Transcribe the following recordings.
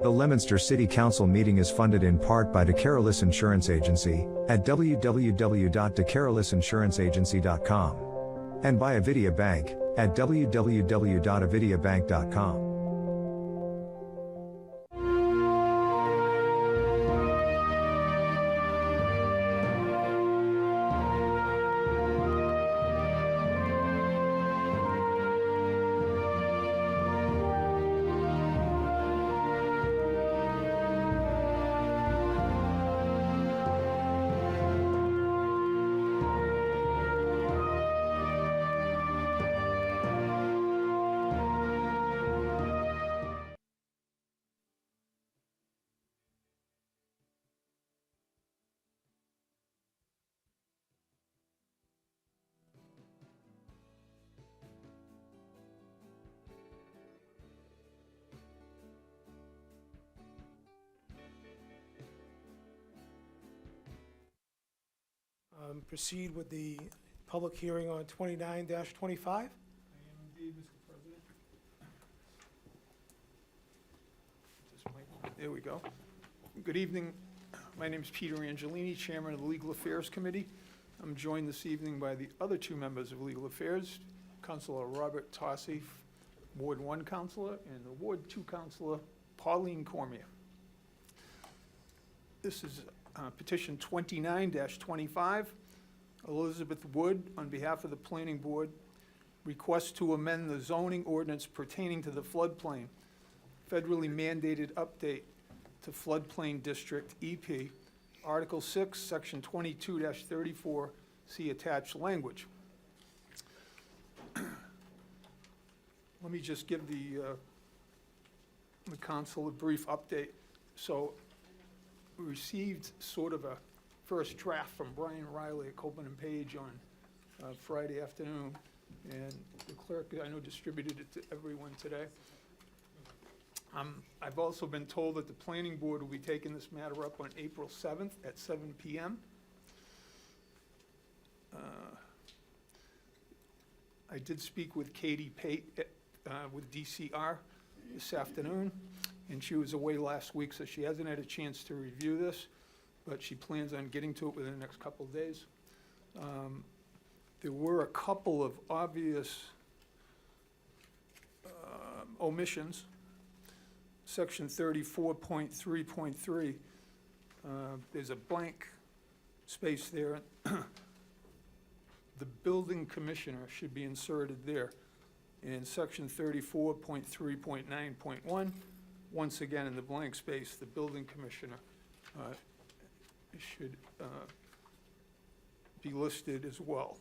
The Leominster City Council meeting is funded in part by DeCarolis Insurance Agency at www.decarolisinsuranceagency.com and by Avidia Bank at www.avidiabank.com. Proceed with the public hearing on 29-25. I am indeed, Mr. President. There we go. Good evening. My name is Peter Angelini, Chairman of the Legal Affairs Committee. I'm joined this evening by the other two members of Legal Affairs, Councilor Robert Tossi, Ward 1 Councilor, and the Ward 2 Councilor, Pauline Cormier. This is petition 29-25. Elizabeth Wood, on behalf of the Planning Board, requests to amend the zoning ordinance pertaining to the floodplain, federally mandated update to floodplain district EP, Article 6, Section 22-34, see attached language. Let me just give the council a brief update. So we received sort of a first draft from Brian Riley at Copeland and Page on Friday afternoon, and the clerk, I know, distributed it to everyone today. I've also been told that the planning board will be taking this matter up on April 7th at 7 p.m. I did speak with Katie Pate with DCR this afternoon, and she was away last week, so she hasn't had a chance to review this, but she plans on getting to it within the next couple of days. There were a couple of obvious omissions. Section 34.3.3, there's a blank space there. The building commissioner should be inserted there. In section 34.3.9.1, once again in the blank space, the building commissioner should be listed as well.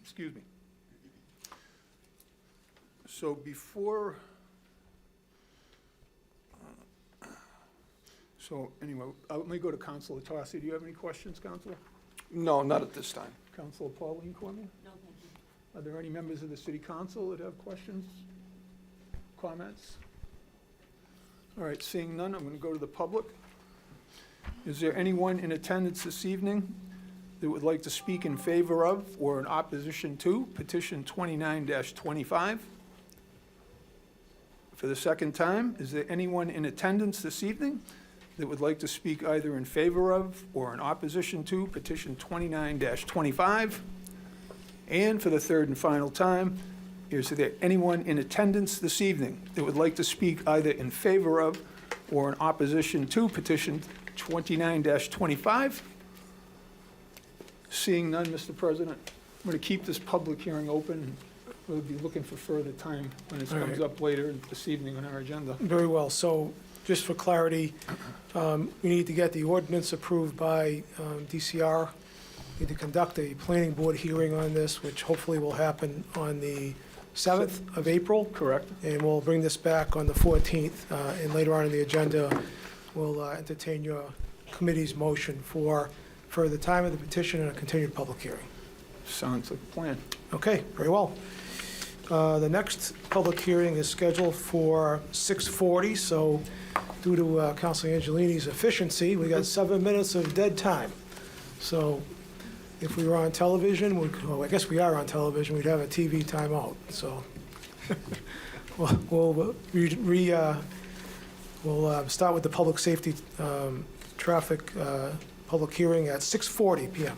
Excuse me. So before, so anyway, let me go to Councilor Tossi. Do you have any questions, Councilor? No, not at this time. Councilor Pauline Cormier? No, thank you. Are there any members of the City Council that have questions, comments? All right, seeing none, I'm going to go to the public. Is there anyone in attendance this evening that would like to speak in favor of or in opposition to petition 29-25? For the second time, is there anyone in attendance this evening that would like to speak either in favor of or in opposition to petition 29-25? And for the third and final time, is there anyone in attendance this evening that would like to speak either in favor of or in opposition to petition 29-25? Seeing none, Mr. President, I'm going to keep this public hearing open. We'll be looking for further time when it comes up later this evening on our agenda. Very well. So just for clarity, we need to get the ordinance approved by DCR. We need to conduct a planning board hearing on this, which hopefully will happen on the 7th of April. Correct. And we'll bring this back on the 14th. And later on in the agenda, we'll entertain your committee's motion for the time of the petition and a continued public hearing. Sounds like a plan. Okay, very well. The next public hearing is scheduled for 6:40, so due to Councilor Angelini's efficiency, we got 7 minutes of dead time. So if we were on television, well, I guess we are on television, we'd have a TV timeout. So We'll start with the public safety traffic public hearing at 6:40 PM.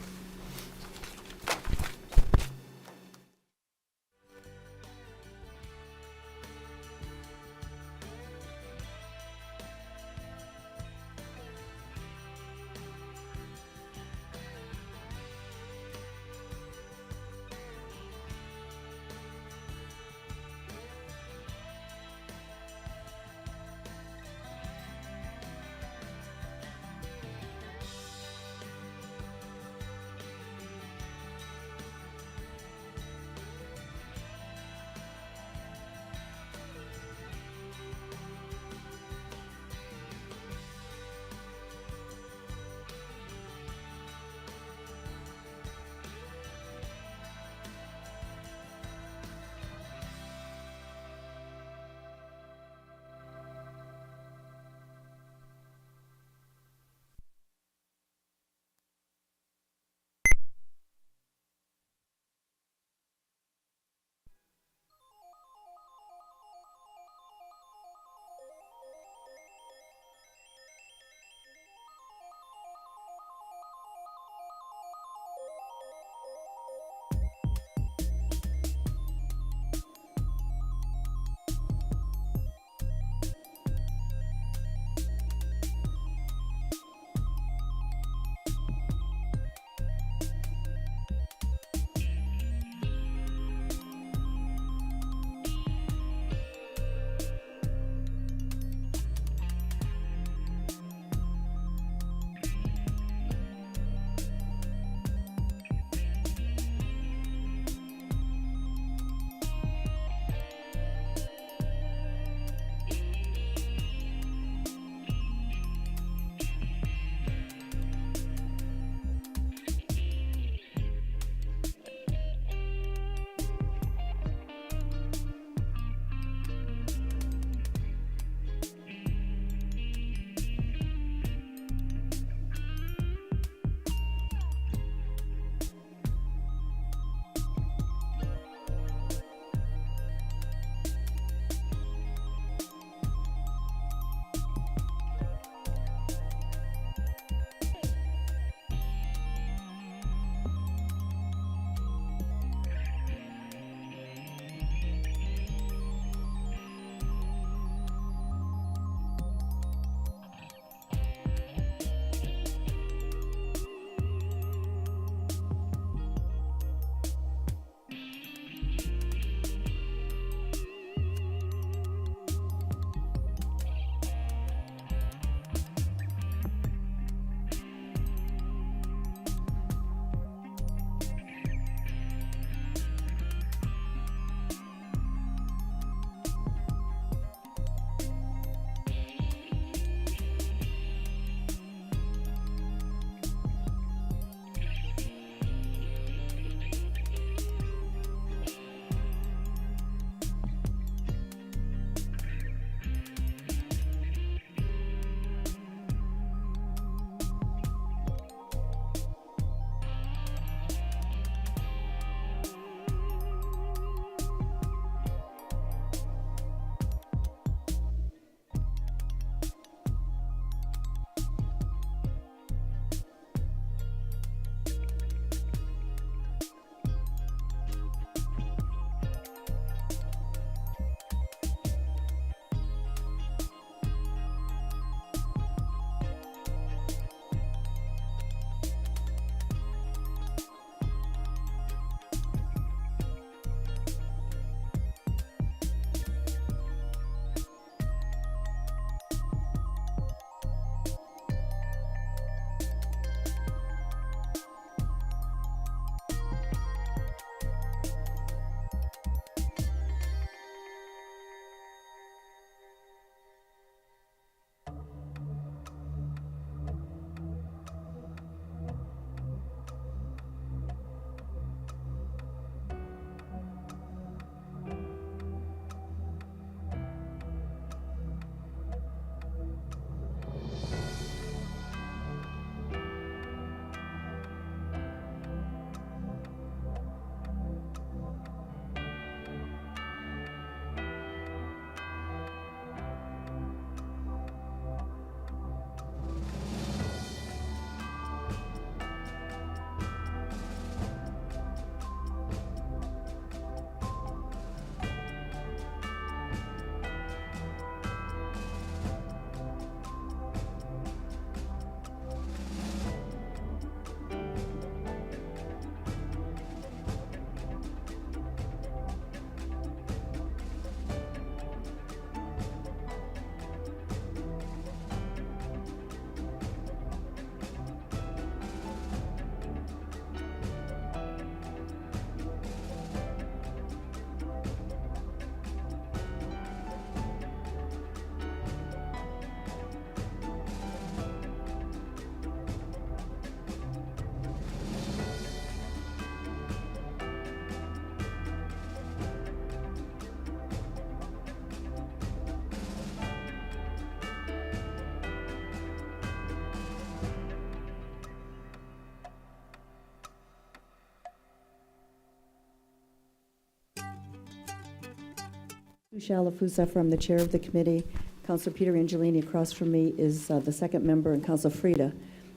Shalafuzza, I'm the chair of the committee. Councilor Peter Angelini across from me is the second member, and Councilor Frida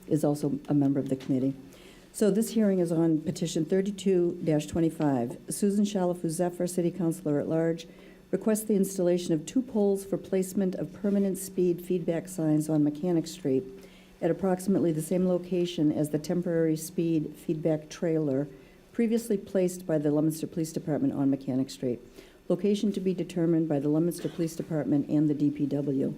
is also a member of the committee. So this hearing is on petition 32-25. Susan Shalafuzza, City Councilor at Large, requests the installation of 2 poles for placement of permanent speed feedback signs on Mechanic Street at approximately the same location as the temporary speed feedback trailer previously placed by the Leominster Police Department on Mechanic Street. Location to be determined by the Leominster Police Department and the DPW.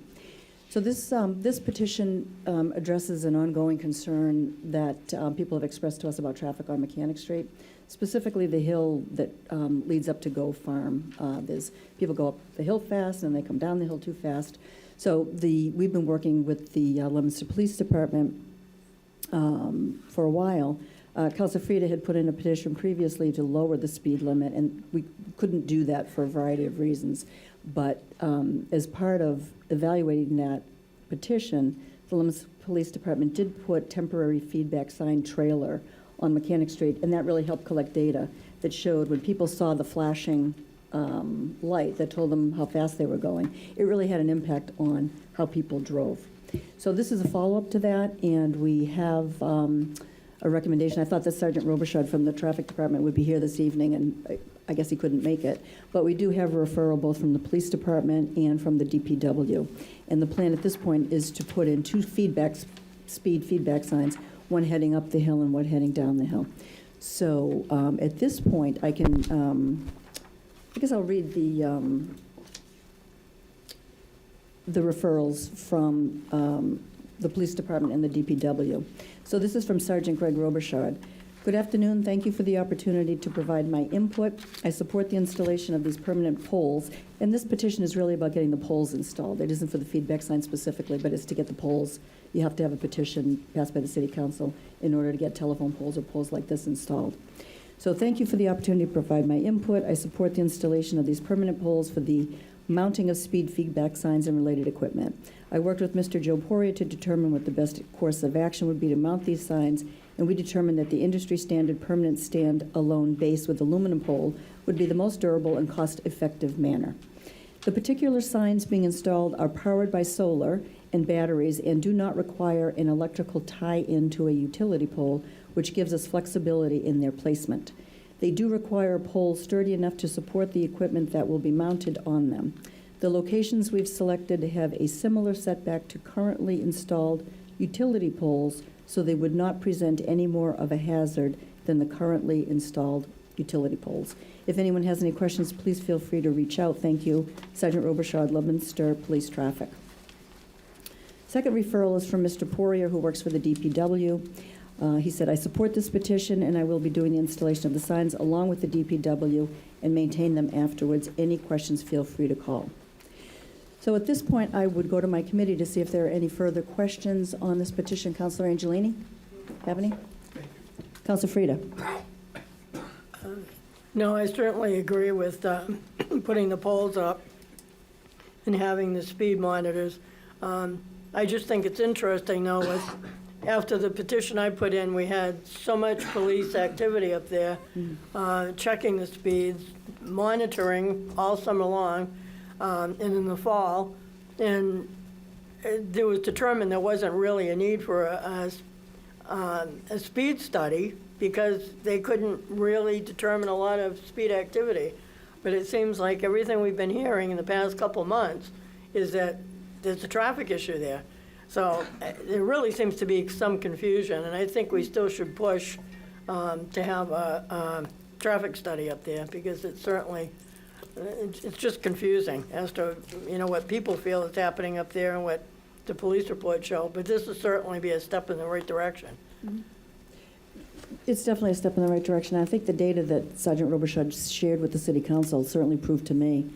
So this petition addresses an ongoing concern that people have expressed to us about traffic on Mechanic Street, specifically the hill that leads up to Go Farm. People go up the hill fast and they come down the hill too fast. So we've been working with the Leominster Police Department for a while. Councilor Frida had put in a petition previously to lower the speed limit, and we couldn't do that for a variety of reasons. But as part of evaluating that petition, the Leominster Police Department did put temporary feedback sign trailer on Mechanic Street, and that really helped collect data that showed when people saw the flashing light that told them how fast they were going, it really had an impact on how people drove. So this is a follow-up to that, and we have a recommendation. I thought that Sergeant Robichaud from the Traffic Department would be here this evening, and I guess he couldn't make it. But we do have a referral both from the Police Department and from the DPW. And the plan at this point is to put in 2 speed feedback signs, one heading up the hill and one heading down the hill. So at this point, I guess I'll read the referrals from the Police Department and the DPW. So this is from Sergeant Greg Robichaud. Good afternoon. Thank you for the opportunity to provide my input. I support the installation of these permanent poles, and this petition is really about getting the poles installed. It isn't for the feedback sign specifically, but it's to get the poles. You have to have a petition passed by the City Council in order to get telephone poles or poles like this installed. So thank you for the opportunity to provide my input. I support the installation of these permanent poles for the mounting of speed feedback signs and related equipment. I worked with Mr. Joe Poria to determine what the best course of action would be to mount these signs, and we determined that the industry standard permanent stand-alone base with aluminum pole would be the most durable and cost-effective manner. The particular signs being installed are powered by solar and batteries and do not require an electrical tie-in to a utility pole, which gives us flexibility in their placement. They do require a pole sturdy enough to support the equipment that will be mounted on them. The locations we've selected have a similar setback to currently installed utility poles, so they would not present any more of a hazard than the currently installed utility poles. If anyone has any questions, please feel free to reach out. Thank you. Sergeant Robichaud, Leominster Police Traffic. Second referral is from Mr. Poirier, who works for the DPW. He said, I support this petition, and I will be doing the installation of the signs along with the DPW and maintain them afterwards. Any questions, feel free to call. So at this point, I would go to my committee to see if there are any further questions on this petition. Councilor Angelini, have any? Councilor Frida. No, I certainly agree with putting the poles up and having the speed monitors. I just think it's interesting, though, after the petition I put in, we had so much police activity up there, checking the speeds, monitoring all summer long, and in the fall, and it was determined there wasn't really a need for a speed study because they couldn't really determine a lot of speed activity. But it seems like everything we've been hearing in the past couple of months is that there's a traffic issue there. So there really seems to be some confusion, and I think we still should push to have a traffic study up there because it's certainly, it's just confusing as to, what people feel is happening up there and what the police report show. But this will certainly be a step in the right direction. Mm-hmm. It's definitely a step in the right direction. I think the data that Sergeant Robichaud shared with the City Council certainly proved to me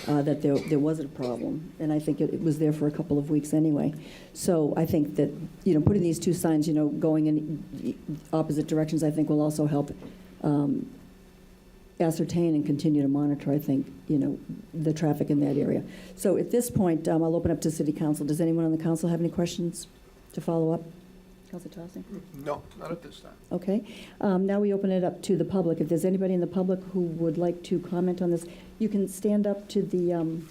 that there wasn't a problem, and I think it was there for a couple of weeks anyway. So I think that, putting these 2 signs, going in opposite directions, I think will also help ascertain and continue to monitor, I think, the traffic in that area. So at this point, I'll open up to City Council. Does anyone on the council have any questions to follow up? Counselor Tossing? No, not at this time. Okay. Now we open it up to the public. If there's anybody in the public who would like to comment on this, you can stand up to the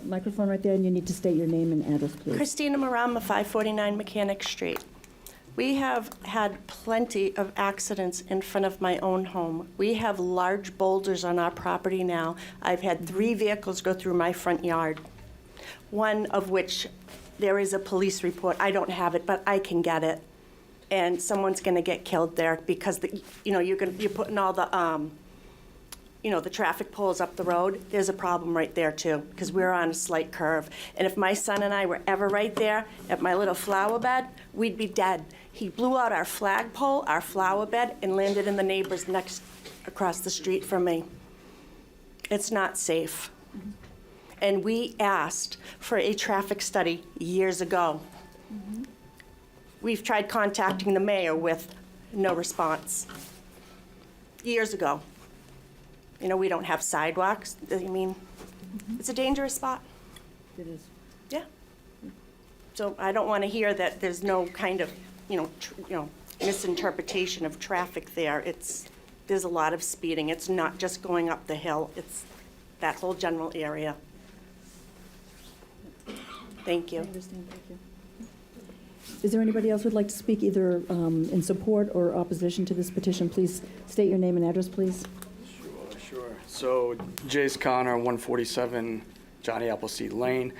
microphone right there, and you need to state your name and address, please. Christina Marama, 549 Mechanic Street. We have had plenty of accidents in front of my own home. We have large boulders on our property now. I've had 3 vehicles go through my front yard, one of which there is a police report. I don't have it, but I can get it. And someone's going to get killed there because, you're putting all the, the traffic poles up the road. There's a problem right there, too, because we're on a slight curve. And if my son and I were ever right there at my little flower bed, we'd be dead. He blew out our flagpole, our flower bed, and landed in the neighbors next across the street from me. It's not safe. And we asked for a traffic study years ago. We've tried contacting the mayor with no response. Years ago. We don't have sidewalks. I mean, it's a dangerous spot. It is. Yeah. So I don't want to hear that there's no kind of, misinterpretation of traffic there. There's a lot of speeding. It's not just going up the hill. It's that whole general area. Thank I you. understand, thank you. Is there anybody else who would like to speak either in support or opposition to this petition? Please state your name and address, please. Sure. So, Jace Connor, 147 Johnny Appleseed Lane.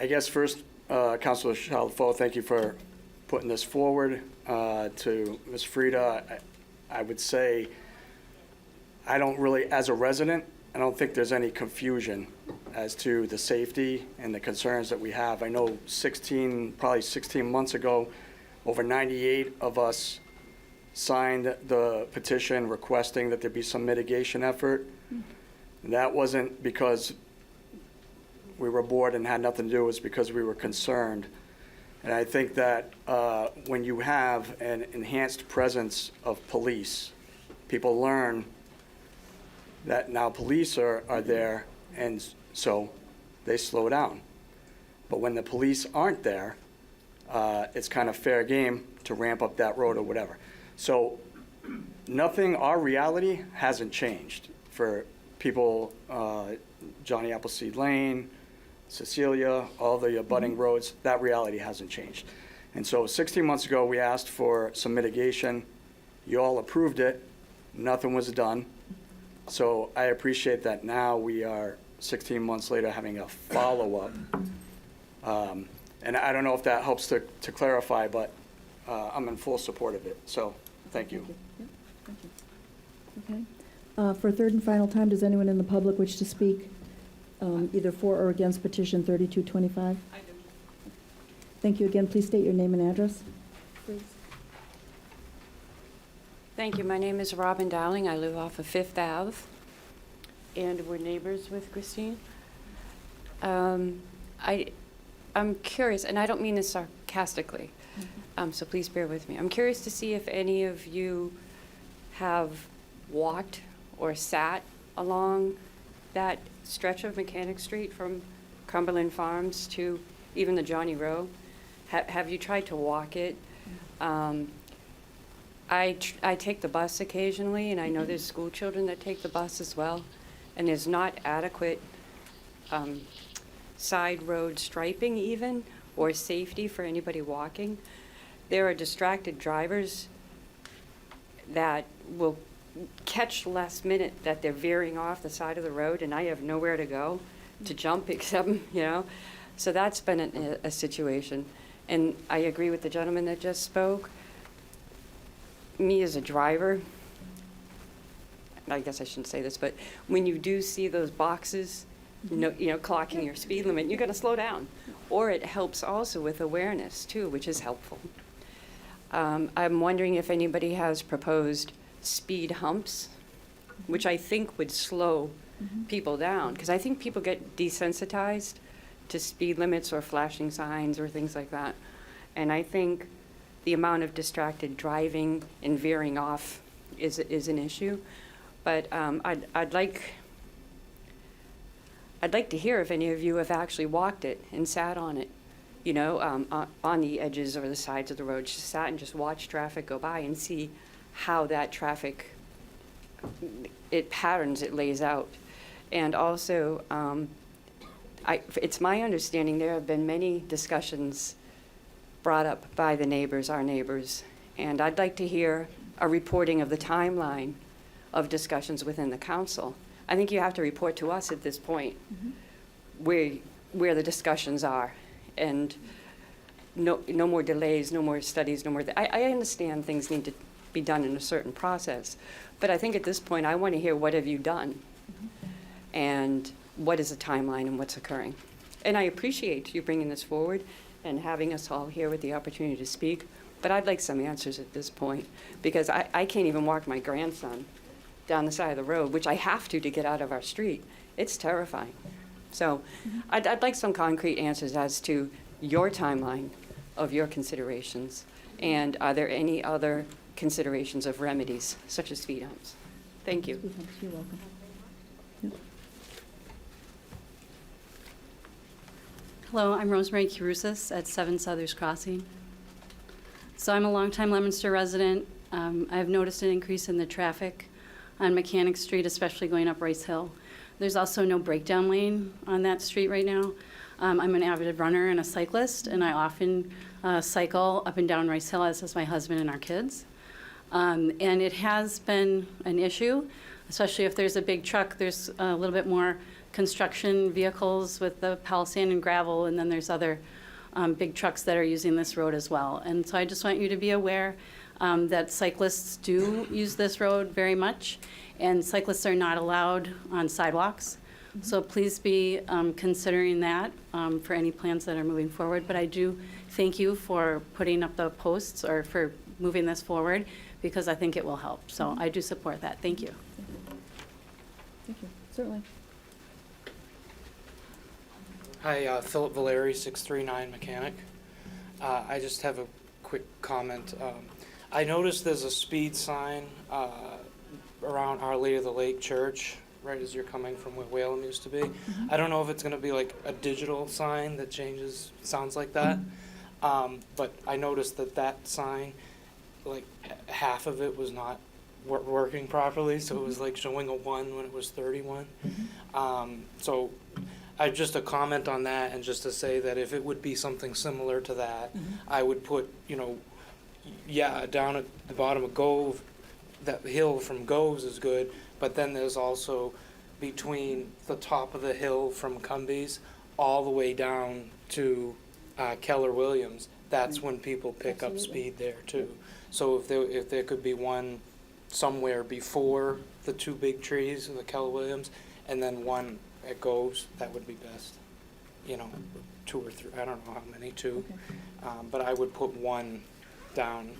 I guess first, Councilor Chalfo, thank you for putting this forward. To Ms. Frieda, I would say, I don't really, as a resident, I don't think there's any confusion as to the safety and the concerns that we have. I know probably 16 months ago, over 98 of us signed the petition requesting that there be some mitigation effort. And that wasn't because we were bored and had nothing to do, it was because we were concerned. And I think that when you have an enhanced presence of police, people learn that now police are there, and so they slow down. But when the police aren't there, it's kind of fair game to ramp up that road or whatever. So our reality hasn't changed for people, Johnny Appleseed Lane, Cecilia, all the abutting roads, that reality hasn't changed. And so 16 months ago, we asked for some mitigation. You all approved it. Nothing was done. So I appreciate that now we are 16 months later having a follow-up. And I don't know if that helps to clarify, but I'm in full support of it. So thank you. Yep, thank you. Okay. For a third and final time, does anyone in the public wish to speak either for or against petition 3225? I do. Thank you again. Please state your name and address, please. Thank you. My name is Robin Dowling. I live off of Fifth Ave, and we're neighbors with Christine. I'm curious, and I don't mean this sarcastically, so please bear with me. I'm curious to see if any of you have walked or sat along that stretch of Mechanic Street from Cumberland Farms to even the Johnny Row. Have you tried to walk it? I take the bus occasionally, and I know there's school children that take the bus as well, and there's not adequate side road striping even, or safety for anybody walking. There are distracted drivers that will catch last minute that they're veering off the side of the road, and I have nowhere to go to jump except, So that's been a situation. And I agree with the gentleman that just spoke. Me as a driver, I guess I shouldn't say this, but when you do see those boxes, clocking your speed limit, you're going to slow down. Or it helps also with awareness too, which is helpful. I'm wondering if anybody has proposed speed humps, which I think would slow people down, because I think people get desensitized to speed limits or flashing signs or things like that. And I think the amount of distracted driving and veering off is an issue. But I'd like to hear if any of you have actually walked it and sat on it on the edges or the sides of the road, just sat and just watched traffic go by and see how that traffic, it patterns, it lays out. And also, it's my understanding there have been many discussions brought up by the neighbors, our neighbors, and I'd like to hear a reporting of the timeline of discussions within the council. I think you have to report to us at this point where the discussions are, and no more delays, no more studies, no more. I understand things need to be done in a certain process, but I think at this point I want to hear what have you done, and what is the timeline and what's occurring. And I appreciate you bringing this forward and having us all here with the opportunity to speak, but I'd like some answers at this point, because I can't even walk my grandson down the side of the road, which I have to get out of our street. It's terrifying. So I'd like some concrete answers as to your timeline of your considerations, and are there any other considerations of remedies, such as speed humps? Thank you. You're welcome. Hello, I'm Rosemary Kirusas at 7 Southers Crossing. So I'm a longtime Leominster resident. I've noticed an increase in the traffic on Mechanic Street, especially going up Rice Hill. There's also no breakdown lane on that street right now. I'm an avid runner and a cyclist, and I often cycle up and down Rice Hill, as does my husband and our kids. And it has been an issue, especially if there's a big truck. There's a little bit more construction vehicles with the pile sand and gravel, and then there's other big trucks that are using this road as well. And so I just want you to be aware that cyclists do use this road very much, and cyclists are not allowed on sidewalks. So please be considering that for any plans that are moving forward. But I do thank you for putting up the posts or for moving this forward, because I think it will help. So I do support that. Thank you. Thank you. Certainly. Hi, Philip Valeri, 639 Mechanic. I just have a quick comment. I noticed there's a speed sign around Our Lady of the Lake Church, right as you're coming from where Whalum used to be. I don't know if it's going to be like a digital sign that changes, sounds like that. But I noticed that sign, like half of it was not working properly, so it was like showing a 1 when it was 31. So I just a comment on that, and just to say that if it would be something similar to that, I would put, down at the bottom of Gove, that hill from Gove's is good, but then there's also between the top of the hill from Cumbies all the way down to Keller Williams. That's when people pick up speed there too. So if there could be one somewhere before the two big trees of the Keller Williams, and then one at Gove's, that would be best. 2 or 3, I don't know how many, 2. Okay. But I would put one down,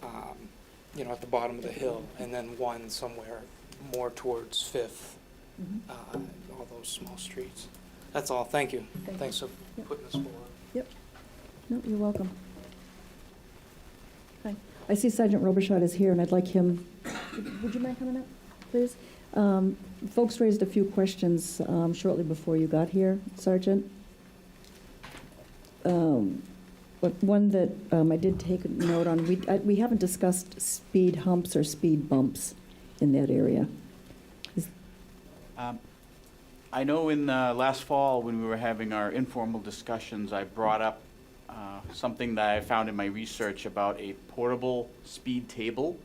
at the bottom of the hill, and then one somewhere more towards Fifth, all those small streets. That's all. Thank you. Thanks for putting this forward. Yep. No, you're welcome. Hi. I see Sergeant Robichaud is here, and I'd like him, would you mind coming up, please? Folks raised a few questions shortly before you got here, Sergeant. But one that I did take a note on, we haven't discussed speed humps or speed bumps in that area. I know in last fall when we were having our informal discussions, I brought up something that I found in my research about a portable speed table.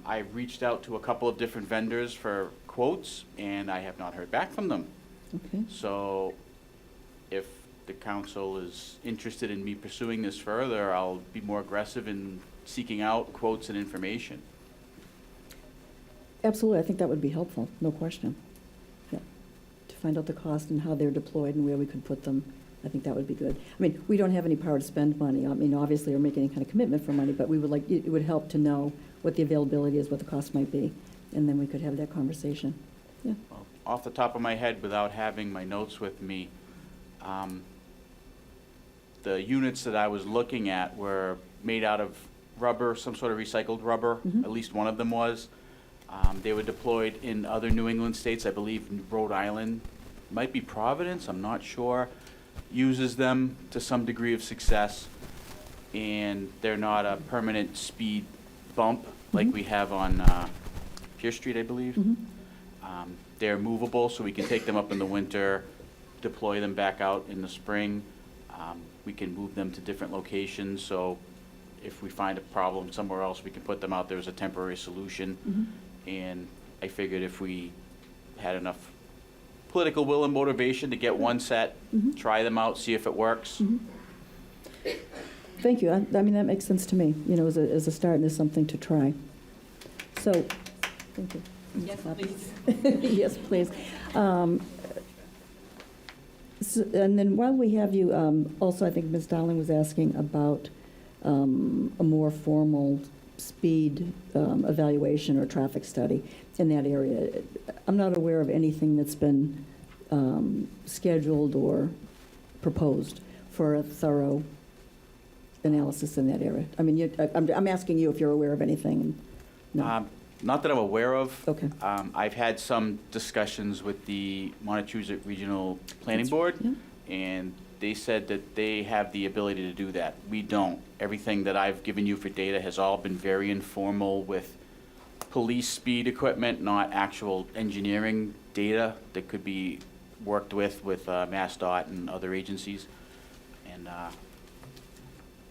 I've reached out to a couple of different vendors for quotes, and I have not heard back from them. Okay. So if the council is interested in me pursuing this further, I'll be more aggressive in seeking out quotes and information. Absolutely, I think that would be helpful, no question. Yeah. To find out the cost and how they're deployed and where we could put them, I think that would be good. I mean, we don't have any power to spend money. I mean, obviously, or make any kind of commitment for money, but we would like, it would help to know what the availability is, what the cost might be, and then we could have that conversation. Yeah. Well, off the top of my head, without having my notes with me, the units that I was looking at were made out of rubber, some sort of recycled rubber. At least one of them was. They were deployed in other New England states, I believe Rhode Island, might be Providence, I'm not sure. uses them to some degree of success, and they're not a permanent speed bump like we have on Pier Street, I believe. They're movable, so we can take them up in the winter, deploy them back out in the spring. We can move them to different locations, so if we find a problem somewhere else, we can put them out there as a temporary solution. And I figured if we had enough political will and motivation to get one set, try them out, see if it works. Thank you. I mean, that makes sense to me, you know, as a start and as something to try. So, thank you. Yes, please. Yes, please. And then while we have you, also, I think Ms. Dowling was asking about a more formal speed evaluation or traffic study in that area. I'm not aware of anything that's been scheduled or proposed for a thorough analysis in that area. I mean, I'm asking you if you're aware of anything. No. Not that I'm aware of. Okay. I've had some discussions with the Montezut Regional Planning Board, and they said that they have the ability to do that. We don't. Everything that I've given you for data has all been very informal with police speed equipment, not actual engineering data that could be worked with MassDOT and other agencies. And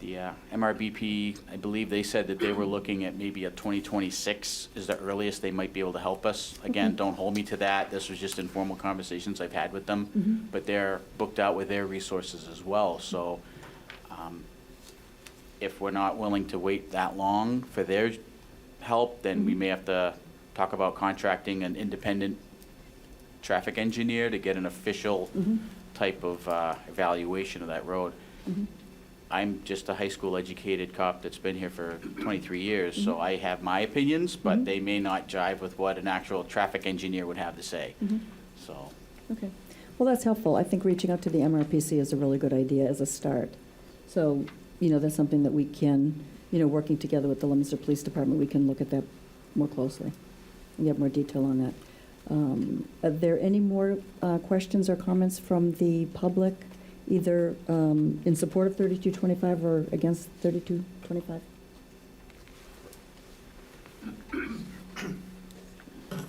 the MRBP, I believe they said that they were looking at maybe a 2026 is the earliest they might be able to help us. Again, don't hold me to that. This was just informal conversations I've had with them. But they're booked out with their resources as well. So if we're not willing to wait that long for their help, then we may have to talk about contracting an independent traffic engineer to get an official type of evaluation of that road. I'm just a high school educated cop that's been here for 23 years, so I have my opinions, but they may not jive with what an actual traffic engineer would have to say. So. Okay. Well, that's helpful. I think reaching out to the MRPC is a really good idea as a start. So, you know, that's something that we can, you know, working together with the Leominster Police Department, we can look at that more closely and get more detail on that. Are there any more questions or comments from the public, either in support of 3225 or against 3225?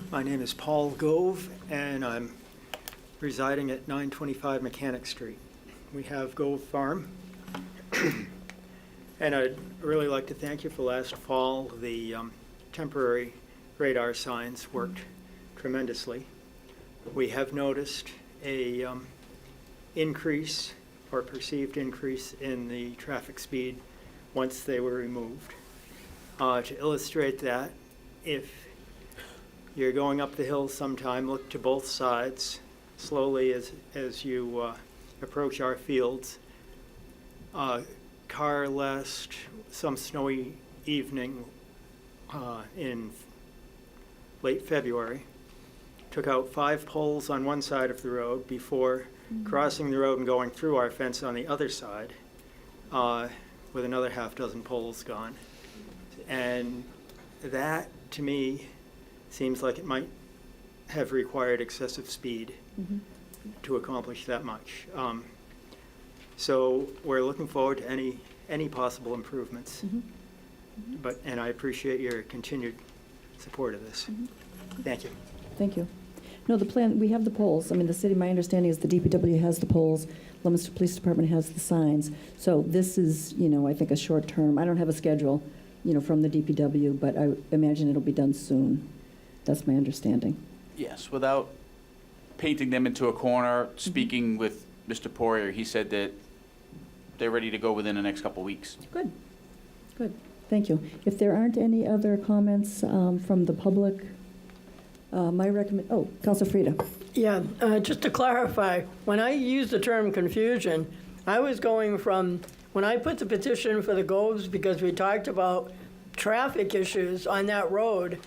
My name is Paul Gove, and I'm residing at 925 Mechanic Street. We have Gove Farm. And I'd really like to thank you for last fall. The temporary radar signs worked tremendously. We have noticed a increase or perceived increase in the traffic speed once they were removed. To illustrate that, if you're going up the hill sometime, look to both sides slowly as you approach our fields. Car last some snowy evening in late February, took out 5 poles on one side of the road before crossing the road and going through our fence on the other side, with another half dozen poles gone. And that, to me, seems like it might have required excessive speed to accomplish that much. So we're looking forward to any possible improvements. And I appreciate your continued support of this. Thank you. Thank you. No, the plan, we have the poles. I mean, the city, my understanding is the DPW has the poles, Leominster Police Department has the signs. So this is, you know, I think a short term. I don't have a schedule, you know, from the DPW, but I imagine it'll be done soon. That's my understanding. Yes, without painting them into a corner, speaking with Mr. Poirier, he said that they're ready to go within the next couple weeks. Good. Good. Thank you. If there aren't any other comments from the public, Councilor Frida. Yeah, just to clarify, when I use the term confusion, I was going from, when I put the petition for the Goves, because we talked about traffic issues on that road,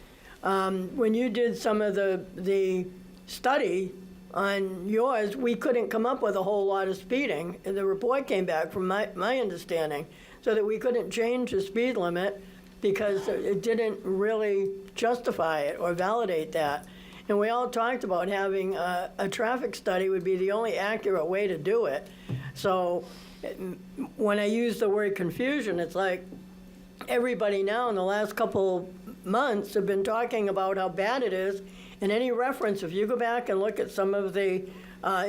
when you did some of the study on yours, we couldn't come up with a whole lot of speeding, and the report came back from my understanding, so that we couldn't change the speed limit because it didn't really justify it or validate that. And we all talked about having a traffic study would be the only accurate way to do it. So when I use the word confusion, it's like everybody now in the last couple months have been talking about how bad it is. And any reference, if you go back and look at some of the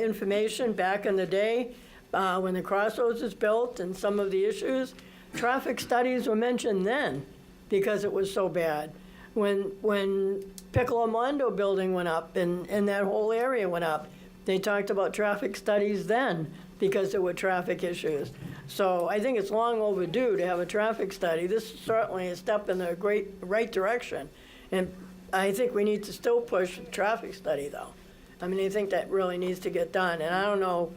information back in the day, when the crossroads was built and some of the issues, traffic studies were mentioned then because it was so bad. When Piccolo Mondo building went up and that whole area went up, they talked about traffic studies then because there were traffic issues. So I think it's long overdue to have a traffic study. This is certainly a step in the right direction. And I think we need to still push the traffic study, though. I mean, I think that really needs to get done. And I don't know,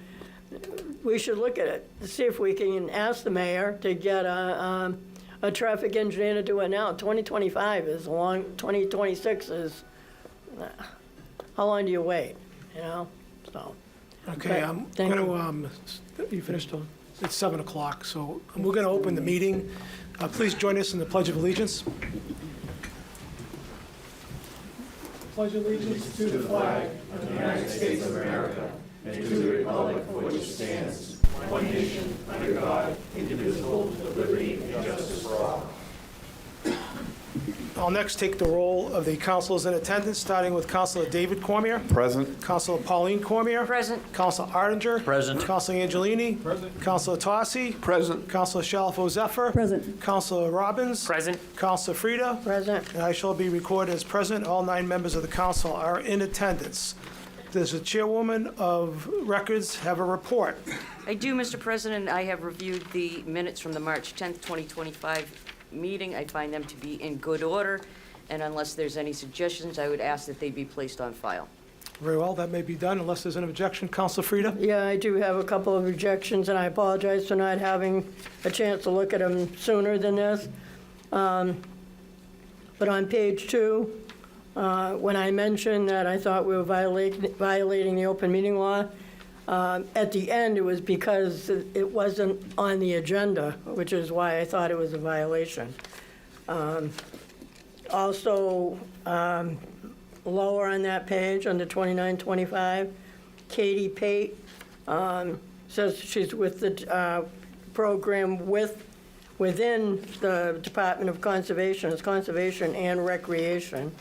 we should look at it to see if we can ask the mayor to get a traffic engineer to do it now. 2025 is long, 2026 is, how long do you wait, you know? So. Okay, I'm Thank going to, you finished? It's 7 o'clock, so we're going to open the meeting. Please join us in the Pledge of Allegiance. Pledge allegiance to the flag of the United States of America and to the republic for which it stands, one nation, under God, indivisible, with liberty and justice for all. I'll next take the roll of the councilors in attendance, starting with Councilor David Cormier. Present. Councilor Pauline Cormier. Present. Councilor Arndinger. Present. Councilor Angelini. Present. Councilor Tossi. Present. Councilor Shalfo Zephyr. Present. Councilor Robbins. Present. Councilor Frida. Present. And I shall be recorded as present. All 9 members of the council are in attendance. Does the chairwoman of records have a report? I do, Mr. President. I have reviewed the minutes from the March 10th, 2025 meeting. I find them to be in good order, and unless there's any suggestions, I would ask that they be placed on file. Very well, that may be done unless there's an objection. Councilor Frida? Yeah, I do have a couple of objections, and I apologize for not having a chance to look at them sooner than this. But on page 2, when I mentioned that I thought we were violating the open meeting law, at the end, it was because it wasn't on the agenda, which is why I thought it was a violation. Also, lower on that page, under 2925, Katie Pate says she's with the program within the Department of Conservation. It's Conservation and Recreation.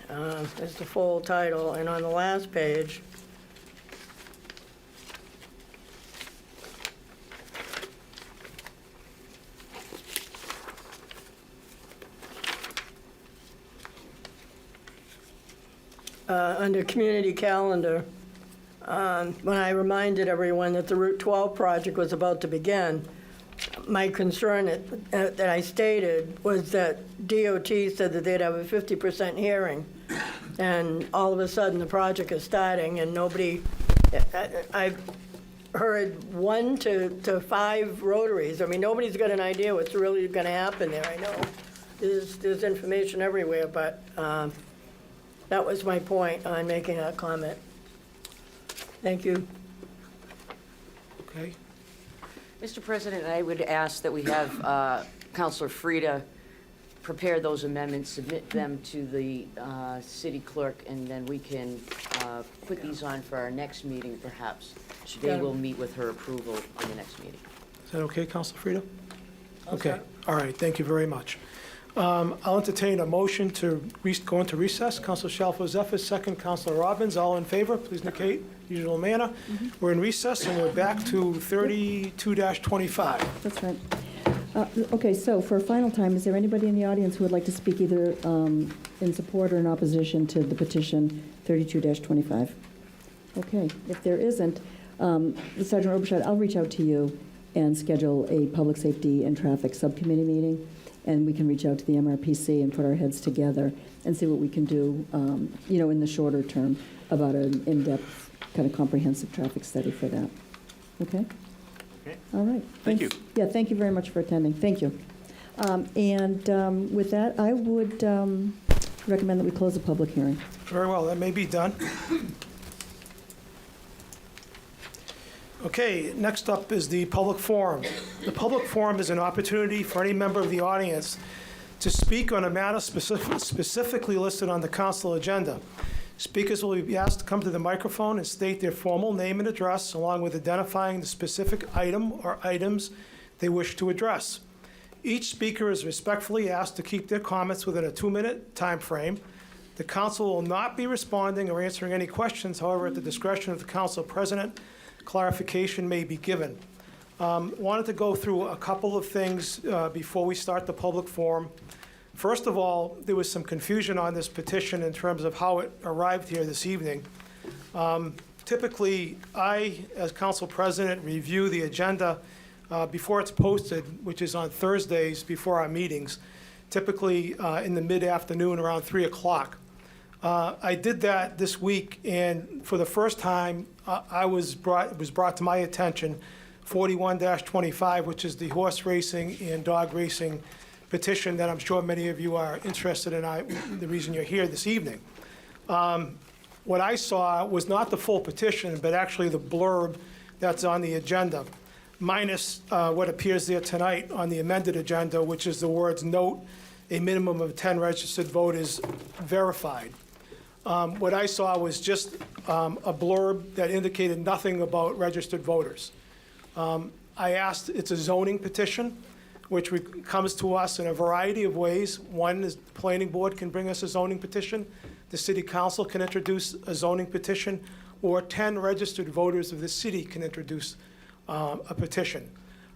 Is the full title. And on the last page, under community calendar, when I reminded everyone that the Route 12 project was about to begin, my concern that I stated was that DOT said that they'd have a 50% hearing, and all of a sudden the project is starting and nobody, I've heard 1 to 5 rotaries. I mean, nobody's got an idea what's really going to happen there. I know there's information everywhere, but that was my point on making that comment. Thank you. Okay. Mr. President, I would ask that we have Councilor Frida prepare those amendments, submit them to the city clerk, and then we can put these on for our next meeting, perhaps. They will meet with her approval on the next meeting. Is that okay, Councilor Frida? Okay. All right, thank you very much. I'll entertain a motion to go into recess. Councilor Shalfo Zephyr, second. Councilor Robbins, all in favor, please indicate usual manner. We're in recess, and we're back to 32-25. That's right. Okay, so for a final time, is there anybody in the audience who would like to speak either in support or in opposition to the petition 32-25? Okay, if there isn't, Sergeant Robichaud, I'll reach out to you and schedule a public safety and traffic subcommittee meeting, and we can reach out to the MRPC and put our heads together and see what we can do, in the shorter term about an in-depth, kind of comprehensive traffic study for that. Okay? Okay. All right. Thank you. Yeah, thank you very much for attending. Thank you. With that, I would recommend that we close the public hearing. Very well, that may be done. Okay, next up is the public forum. The public forum is an opportunity for any member of the audience to speak on a matter specifically listed on the council agenda. Speakers will be asked to come to the microphone and state their formal name and address, along with identifying the specific item or items they wish to address. Each speaker is respectfully asked to keep their comments within a 2-minute time frame. The council will not be responding or answering any questions. However, at the discretion of the council president, clarification may be given. Wanted to go through a couple of things before we start the public forum. First of all, there was some confusion on this petition in terms of how it arrived here this evening. Typically, I, as council president, review the agenda before it's posted, which is on Thursdays before our meetings, typically in the mid-afternoon around 3 o'clock. I did that this week, and for the first time, it was brought to my attention 41-25, which is the horse racing and dog racing petition that I'm sure many of you are interested in, the reason you're here this evening. What I saw was not the full petition, but actually the blurb that's on the agenda, minus what appears there tonight on the amended agenda, which is the words, "Note, a minimum of 10 registered voters verified." What I saw was just a blurb that indicated nothing about registered voters. I asked, it's a zoning petition, which comes to us in a variety of ways. One is the planning board can bring us a zoning petition. The city council can introduce a zoning petition, or 10 registered voters of the city can introduce a petition.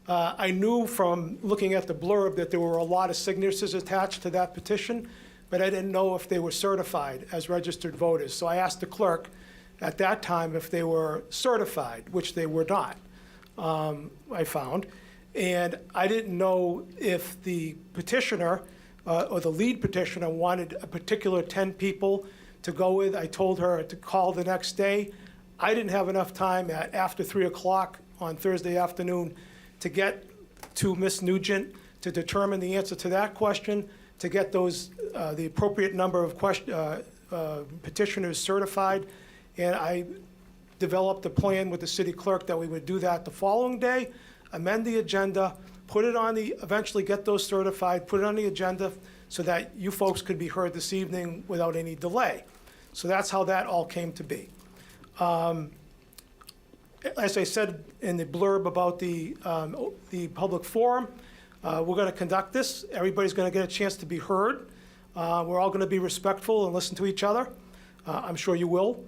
I knew from looking at the blurb that there were a lot of signatures attached to that petition, but I didn't know if they were certified as registered voters. So I asked the clerk at that time if they were certified, which they were not, I found. And I didn't know if the petitioner or the lead petitioner wanted a particular 10 people to go with. I told her to call the next day. I didn't have enough time after 3 o'clock on Thursday afternoon to get to Ms. Nugent to determine the answer to that question, to get those the appropriate number of petitioners certified. And I developed a plan with the city clerk that we would do that the following day, amend the agenda, put it on eventually get those certified, put it on the agenda so that you folks could be heard this evening without any delay. So that's how that all came to be. As I said in the blurb about the public forum, we're going to conduct this. Everybody's going to get a chance to be heard. We're all going to be respectful and listen to each other. I'm sure you will.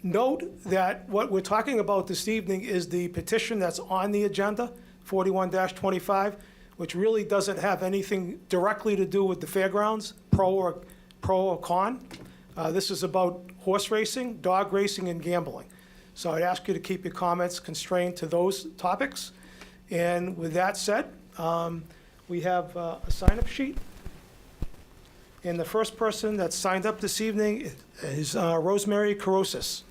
Note that what we're talking about this evening is the petition that's on the agenda, 41-25, which really doesn't have anything directly to do with the fairgrounds, pro or con. This is about horse racing, dog racing, and gambling. So I'd ask you to keep your comments constrained to those topics. And with that said, we have a sign-up sheet. And the first person that signed up this evening is Rosemary Carosis.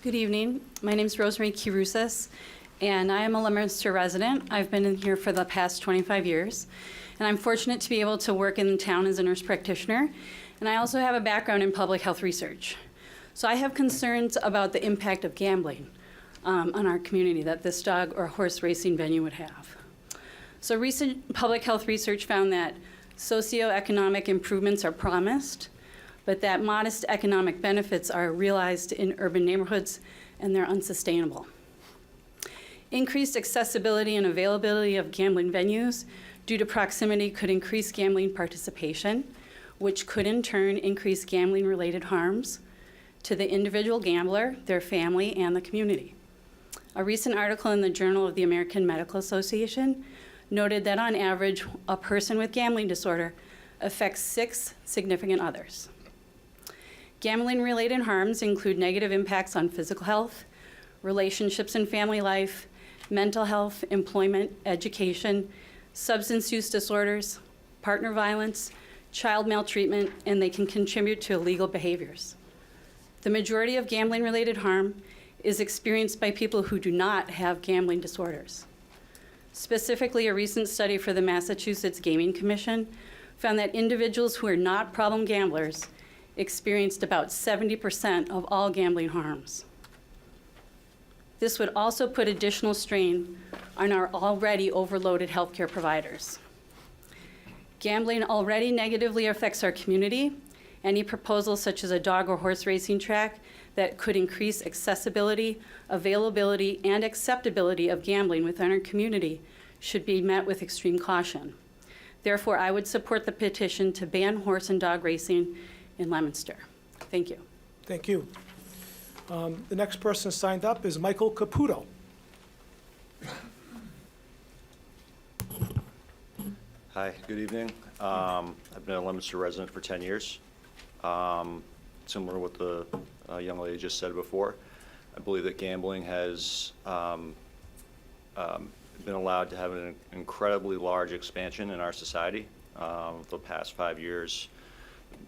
Good evening. My name is Rosemary Kirusas, and I am a Leominster resident. I've been in here for the past 25 years, and I'm fortunate to be able to work in town as a nurse practitioner, and I also have a background in public health research. So I have concerns about the impact of gambling on our community that this dog or horse racing venue would have. So recent public health research found that socioeconomic improvements are promised, but that modest economic benefits are realized in urban neighborhoods and they're unsustainable. Increased accessibility and availability of gambling venues due to proximity could increase gambling participation, which could in turn increase gambling-related harms to the individual gambler, their family, and the community. A recent article in the Journal of the American Medical Association noted that on average, a person with gambling disorder affects 6 significant others. Gambling-related harms include negative impacts on physical health, relationships and family life, mental health, employment, education, substance use disorders, partner violence, child maltreatment, and they can contribute to illegal behaviors. The majority of gambling-related harm is experienced by people who do not have gambling disorders. Specifically, a recent study for the Massachusetts Gaming Commission found that individuals who are not problem gamblers experienced about 70% of all gambling harms. This would also put additional strain on our already overloaded healthcare providers. Gambling already negatively affects our community. Any proposals such as a dog or horse racing track that could increase accessibility, availability, and acceptability of gambling within our community should be met with extreme caution. Therefore, I would support the petition to ban horse and dog racing in Leominster. Thank you. Thank you. The next person signed up is Michael Caputo. Hi, good evening. I've been a Leominster resident for 10 years. Similar to what the young lady just said before, I believe that gambling has been allowed to have an incredibly large expansion in our society. The past 5 years,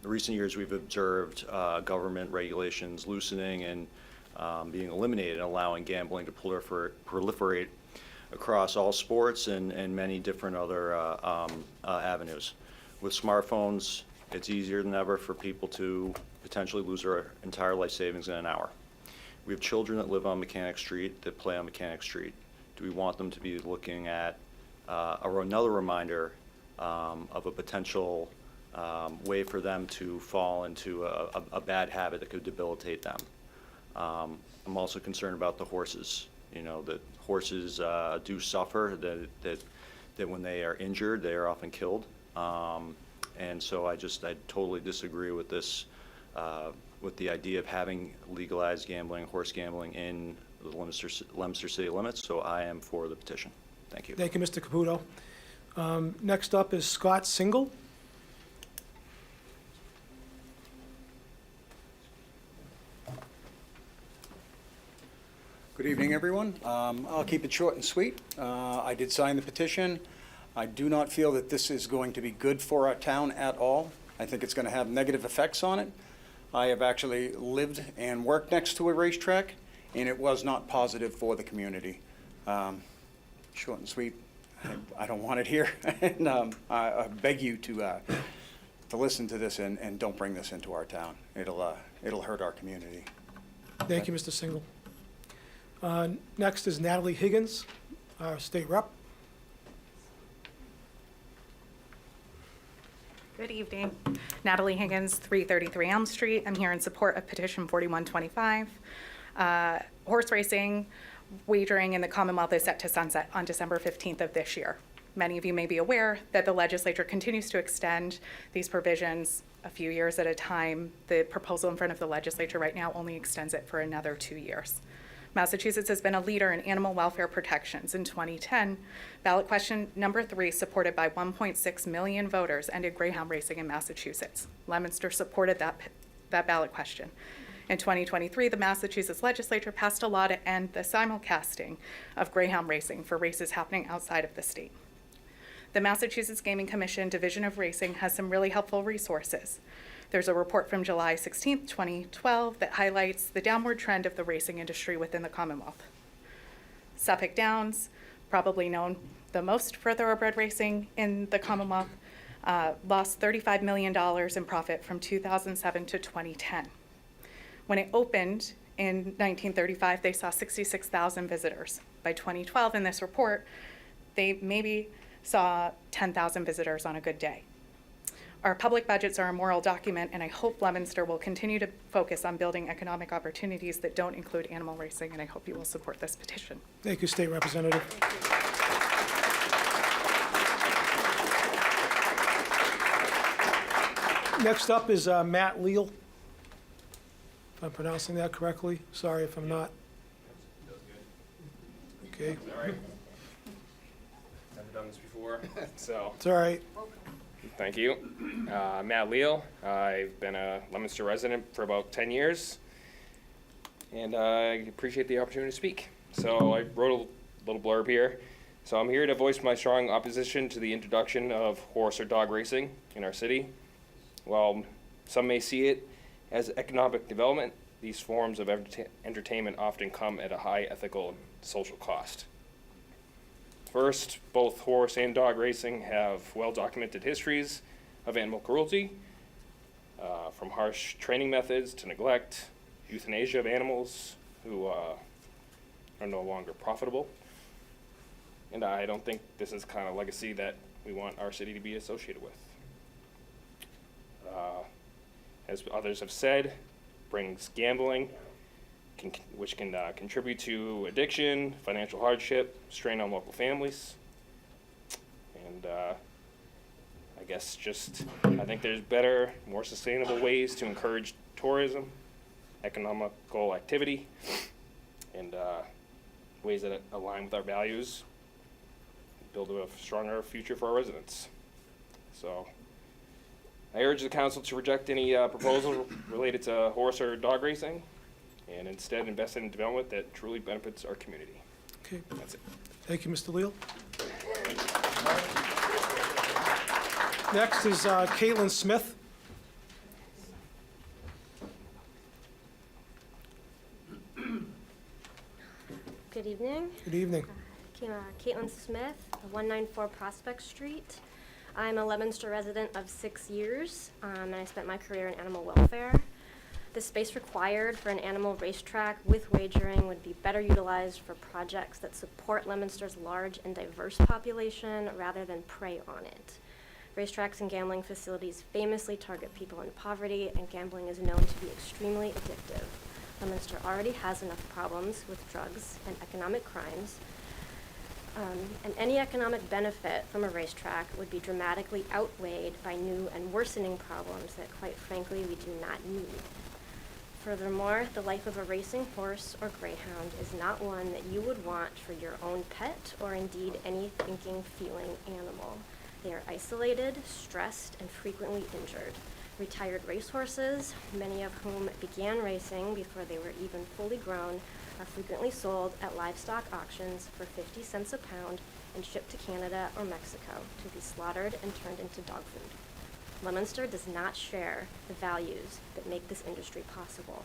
recent years, we've observed government regulations loosening and being eliminated, allowing gambling to proliferate across all sports and many different other avenues. With smartphones, it's easier than ever for people to potentially lose their entire life savings in an hour. We have children that live on Mechanic Street, that play on Mechanic Street. Do we want them to be looking at another reminder of a potential way for them to fall into a bad habit that could debilitate them? I'm also concerned about the horses. You know, that horses do suffer, that when they are injured, they are often killed. And so I totally disagree with this, with the idea of having legalized gambling, horse gambling in the Leominster city limits, so I am for the petition. Thank you. Thank you, Mr. Caputo. Next up is Scott Single. Good evening, everyone. I'll keep it short and sweet. I did sign the petition. I do not feel that this is going to be good for our town at all. I think it's going to have negative effects on it. I have actually lived and worked next to a racetrack, and it was not positive for the community. Short and sweet. I don't want it here, and I beg you to listen to this and don't bring this into our town. It'll hurt our community. Thank you, Mr. Single. Next is Natalie Higgins, our state rep. Good evening. Natalie Higgins, 333 Elm Street. I'm here in support of petition 4125. Horse racing wagering in the Commonwealth is set to sunset on December 15th of this year. Many of you may be aware that the legislature continues to extend these provisions a few years at a time. The proposal in front of the legislature right now only extends it for another 2 years. Massachusetts has been a leader in animal welfare protections. In 2010, ballot question number 3, supported by 1.6 million voters, ended greyhound racing in Massachusetts. Leominster supported that ballot question. In 2023, the Massachusetts legislature passed a law to end the simulcasting of greyhound racing for races happening outside of the state. The Massachusetts Gaming Commission Division of Racing has some really helpful resources. There's a report from July 16th, 2012 that highlights the downward trend of the racing industry within the Commonwealth. Suffolk Downs, probably known the most for thoroughbred racing in the Commonwealth, lost $35 million in profit from 2007 to 2010. When it opened in 1935, they saw 66,000 visitors. By 2012, in this report, they maybe saw 10,000 visitors on a good day. Our public budgets are a moral document, and I hope Leominster will continue to focus on building economic opportunities that don't include animal racing, and I hope you will support this petition. Thank you, State Representative. Next up is Matt Leal. If I'm pronouncing that correctly. Sorry if I'm not. Okay. All right. Never done this before, so. It's all right. Thank you. Matt Leal. I've been a Leominster resident for about 10 years, and I appreciate the opportunity to speak. So I wrote a little blurb here. So I'm here to voice my strong opposition to the introduction of horse or dog racing in our city. While some may see it as economic development, these forms of entertainment often come at a high ethical and social cost. First, both horse and dog racing have well-documented histories of animal cruelty, from harsh training methods to neglect, euthanasia of animals who are no longer profitable. And I don't think this is kind of legacy that we want our city to be associated with. As others have said, brings gambling, which can contribute to addiction, financial hardship, strain on local families. And I guess I think there's better, more sustainable ways to encourage tourism, economical activity, and ways that align with our values, build a stronger future for our residents. So I urge the council to reject any proposal related to horse or dog racing and instead invest in development that truly benefits our community. Okay. That's it. Thank you, Mr. Leal. Next is Caitlin Smith. Good evening. Good evening. Caitlin Smith, 194 Prospect Street. I'm a Leominster resident of 6 years, and I spent my career in animal welfare. The space required for an animal racetrack with wagering would be better utilized for projects that support Leominster's large and diverse population rather than prey on it. Racetracks and gambling facilities famously target people in poverty, and gambling is known to be extremely addictive. Leominster already has enough problems with drugs and economic crimes, and any economic benefit from a racetrack would be dramatically outweighed by new and worsening problems that, quite frankly, we do not need. Furthermore, the life of a racing horse or greyhound is not one that you would want for your own pet or indeed any thinking, feeling animal. They are isolated, stressed, and frequently injured. Retired racehorses, many of whom began racing before they were even fully grown, are frequently sold at livestock auctions for 50 cents a pound and shipped to Canada or Mexico to be slaughtered and turned into dog food. Leominster does not share the values that make this industry possible.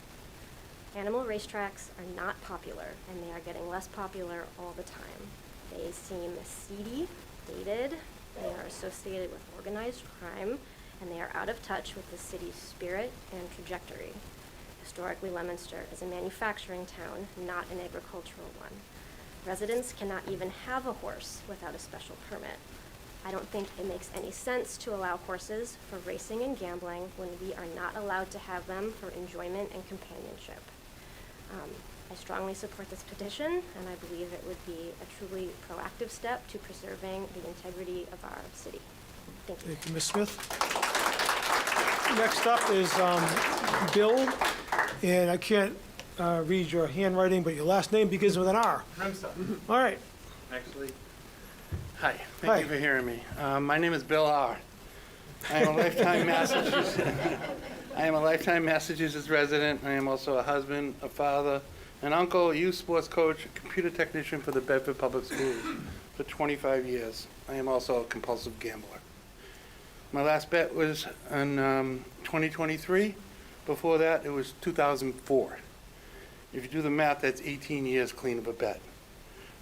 Animal racetracks are not popular, and they are getting less popular all the time. They seem seedy, dated, they are associated with organized crime, and they are out of touch with the city's spirit and trajectory. Historically, Leominster is a manufacturing town, not an agricultural one. Residents cannot even have a horse without a special permit. I don't think it makes any sense to allow horses for racing and gambling when we are not allowed to have them for enjoyment and companionship. I strongly support this petition, and I believe it would be a truly proactive step to preserving the integrity of our city. Thank you. Thank you, Ms. Smith. Next up is Bill, and I can't read your handwriting, but your last name begins with an R. All right. Actually, hi. Thank you for hearing me. My name is Bill R. I am a lifetime Massachusetts resident. I am also a husband, a father, an uncle, a youth sports coach, a computer technician for the Bedford Public Schools for 25 years. I am also a compulsive gambler. My last bet was in 2023. Before that, it was 2004. If you do the math, that's 18 years clean of a bet.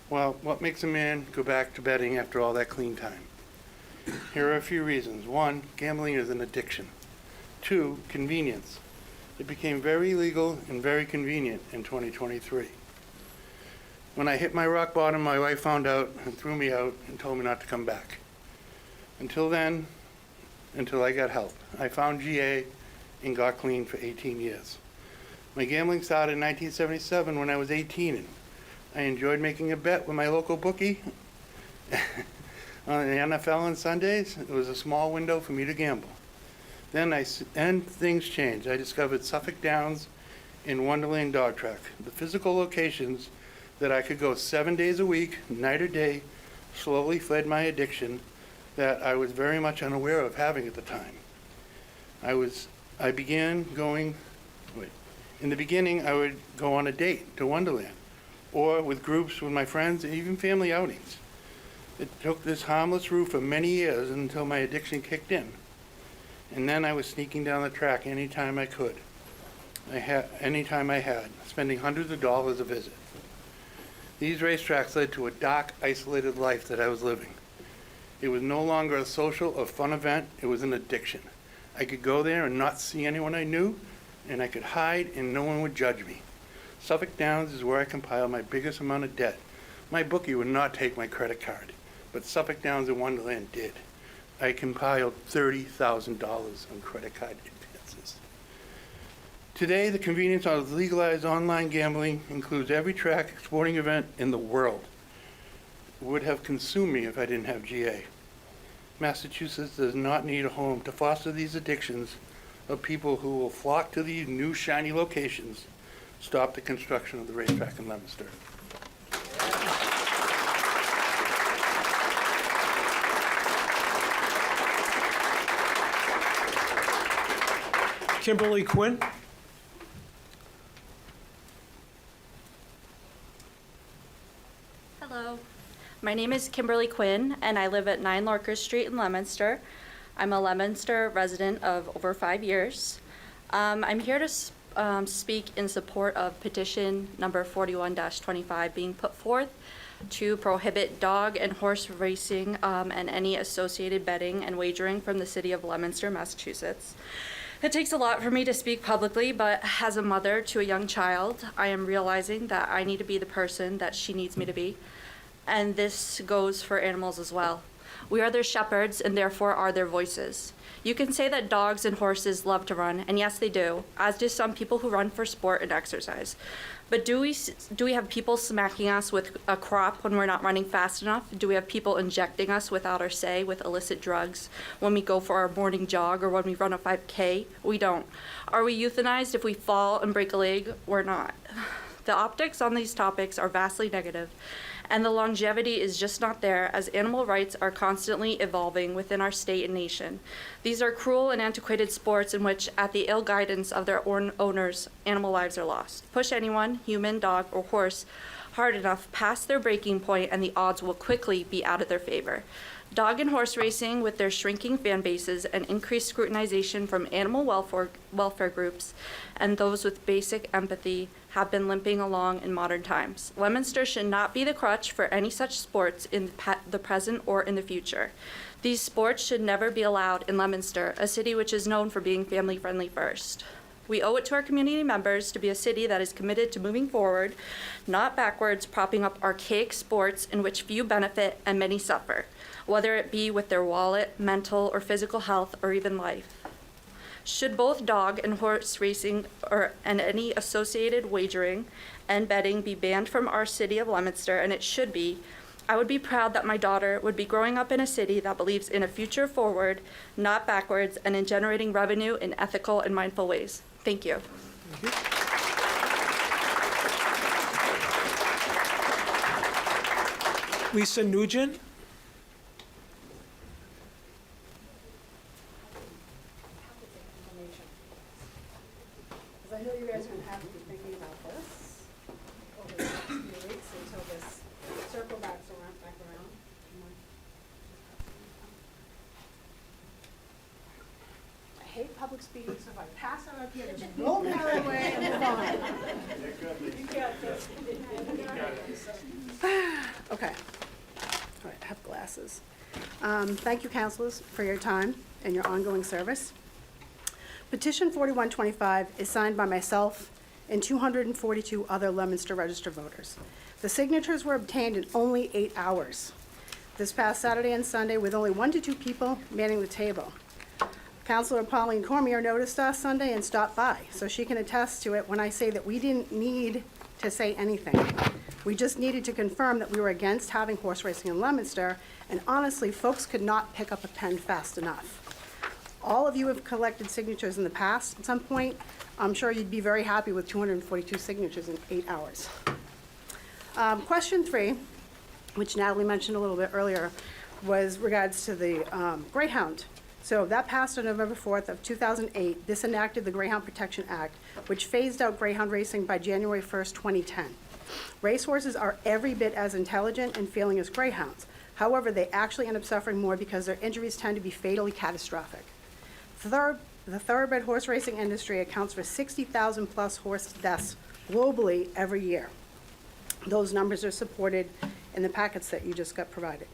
Well, what makes a man go back to betting after all that clean time? Here are a few reasons. 1, gambling is an addiction. 2, convenience. It became very legal and very convenient in 2023. When I hit my rock bottom, my wife found out and threw me out and told me not to come back. Until then, until I got help, I found GA and got clean for 18 years. My gambling started in 1977 when I was 18. And I enjoyed making a bet with my local bookie on the NFL on Sundays. It was a small window for me to gamble. Then things changed. I discovered Suffolk Downs and Wonderland Dog Track, the physical locations that I could go 7 days a week, night or day, slowly fled my addiction that I was very much unaware of having at the time. In the beginning, I would go on a date to Wonderland, or with groups with my friends, and even family outings. It took this harmless route for many years until my addiction kicked in. And then I was sneaking down the track anytime I could. Anytime I had, spending hundreds of dollars a visit. These racetracks led to a dark, isolated life that I was living. It was no longer a social or fun event, it was an addiction. I could go there and not see anyone I knew, and I could hide and no one would judge me. Suffolk Downs is where I compile my biggest amount of debt. My bookie would not take my credit card, but Suffolk Downs in Wonderland did. I compiled $30,000 on credit card advances. Today, the convenience of legalized online gambling includes every track sporting event in the world. It would have consumed me if I didn't have GA. Massachusetts does not need a home to foster these addictions of people who will flock to these new shiny locations. Stop the construction of the racetrack in Leominster. Kimberly Quinn. Hello, my name is Kimberly Quinn, and I live at 9 Lorker Street in Leominster. I'm a Leominster resident of over 5 years. I'm here to speak in support of petition number 41-25 being put forth to prohibit dog and horse racing and any associated betting and wagering from the city of Leominster, Massachusetts. It takes a lot for me to speak publicly, but as a mother to a young child, I am realizing that I need to be the person that she needs me to be. And this goes for animals as well. We are their shepherds and therefore are their voices. You can say that dogs and horses love to run, and yes, they do, as do some people who run for sport and exercise. But do we have people smacking us with a crop when we're not running fast enough? Do we have people injecting us without our say with illicit drugs when we go for our morning jog or when we run a 5K? We don't. Are we euthanized if we fall and break a leg? We're not. The optics on these topics are vastly negative, and the longevity is just not there, as animal rights are constantly evolving within our state and nation. These are cruel and antiquated sports in which, at the ill guidance of their owners, animal lives are lost. Push anyone, human, dog, or horse, hard enough past their breaking point and the odds will quickly be out of their favor. Dog and horse racing, with their shrinking fan bases and increased scrutinization from animal welfare groups and those with basic empathy, have been limping along in modern times. Leominster should not be the crutch for any such sports in the present or in the future. These sports should never be allowed in Leominster, a city which is known for being family-friendly first. We owe it to our community members to be a city that is committed to moving forward, not backwards, propping up archaic sports in which few benefit and many suffer, whether it be with their wallet, mental, or physical health, or even life. Should both dog and horse racing and any associated wagering and betting be banned from our city of Leominster, and it should be, I would be proud that my daughter would be growing up in a city that believes in a future forward, not backwards, and in generating revenue in ethical and mindful ways. Thank you. Lisa Nugent. I know you guys are going to have to be thinking about this over the next few weeks until this circle back around. I hate public speaking, so if I pass it up here, just roll it out of the way and move on. You got this. Okay. All right, I have glasses. Thank you, councilors, for your time and your ongoing service. Petition 4125 is signed by myself and 242 other Leominster registered voters. The signatures were obtained in only 8 hours. This past Saturday and Sunday, with only 1 to 2 people manning the table. Councilor Pauline Cormier noticed us Sunday and stopped by, so she can attest to it when I say that we didn't need to say anything. We just needed to confirm that we were against having horse racing in Leominster, and honestly, folks could not pick up a pen fast enough. All of you have collected signatures in the past. At some point, I'm sure you'd be very happy with 242 signatures in 8 hours. Question 3, which Natalie mentioned a little bit earlier, was regards to the Greyhound. So that passed on November 4th of 2008. This enacted the Greyhound Protection Act, which phased out greyhound racing by January 1st, 2010. Racehorses are every bit as intelligent and failing as greyhounds. However, they actually end up suffering more because their injuries tend to be fatally catastrophic. The thoroughbred horse racing industry accounts for 60,000 plus horse deaths globally every year. Those numbers are supported in the packets that you just got provided.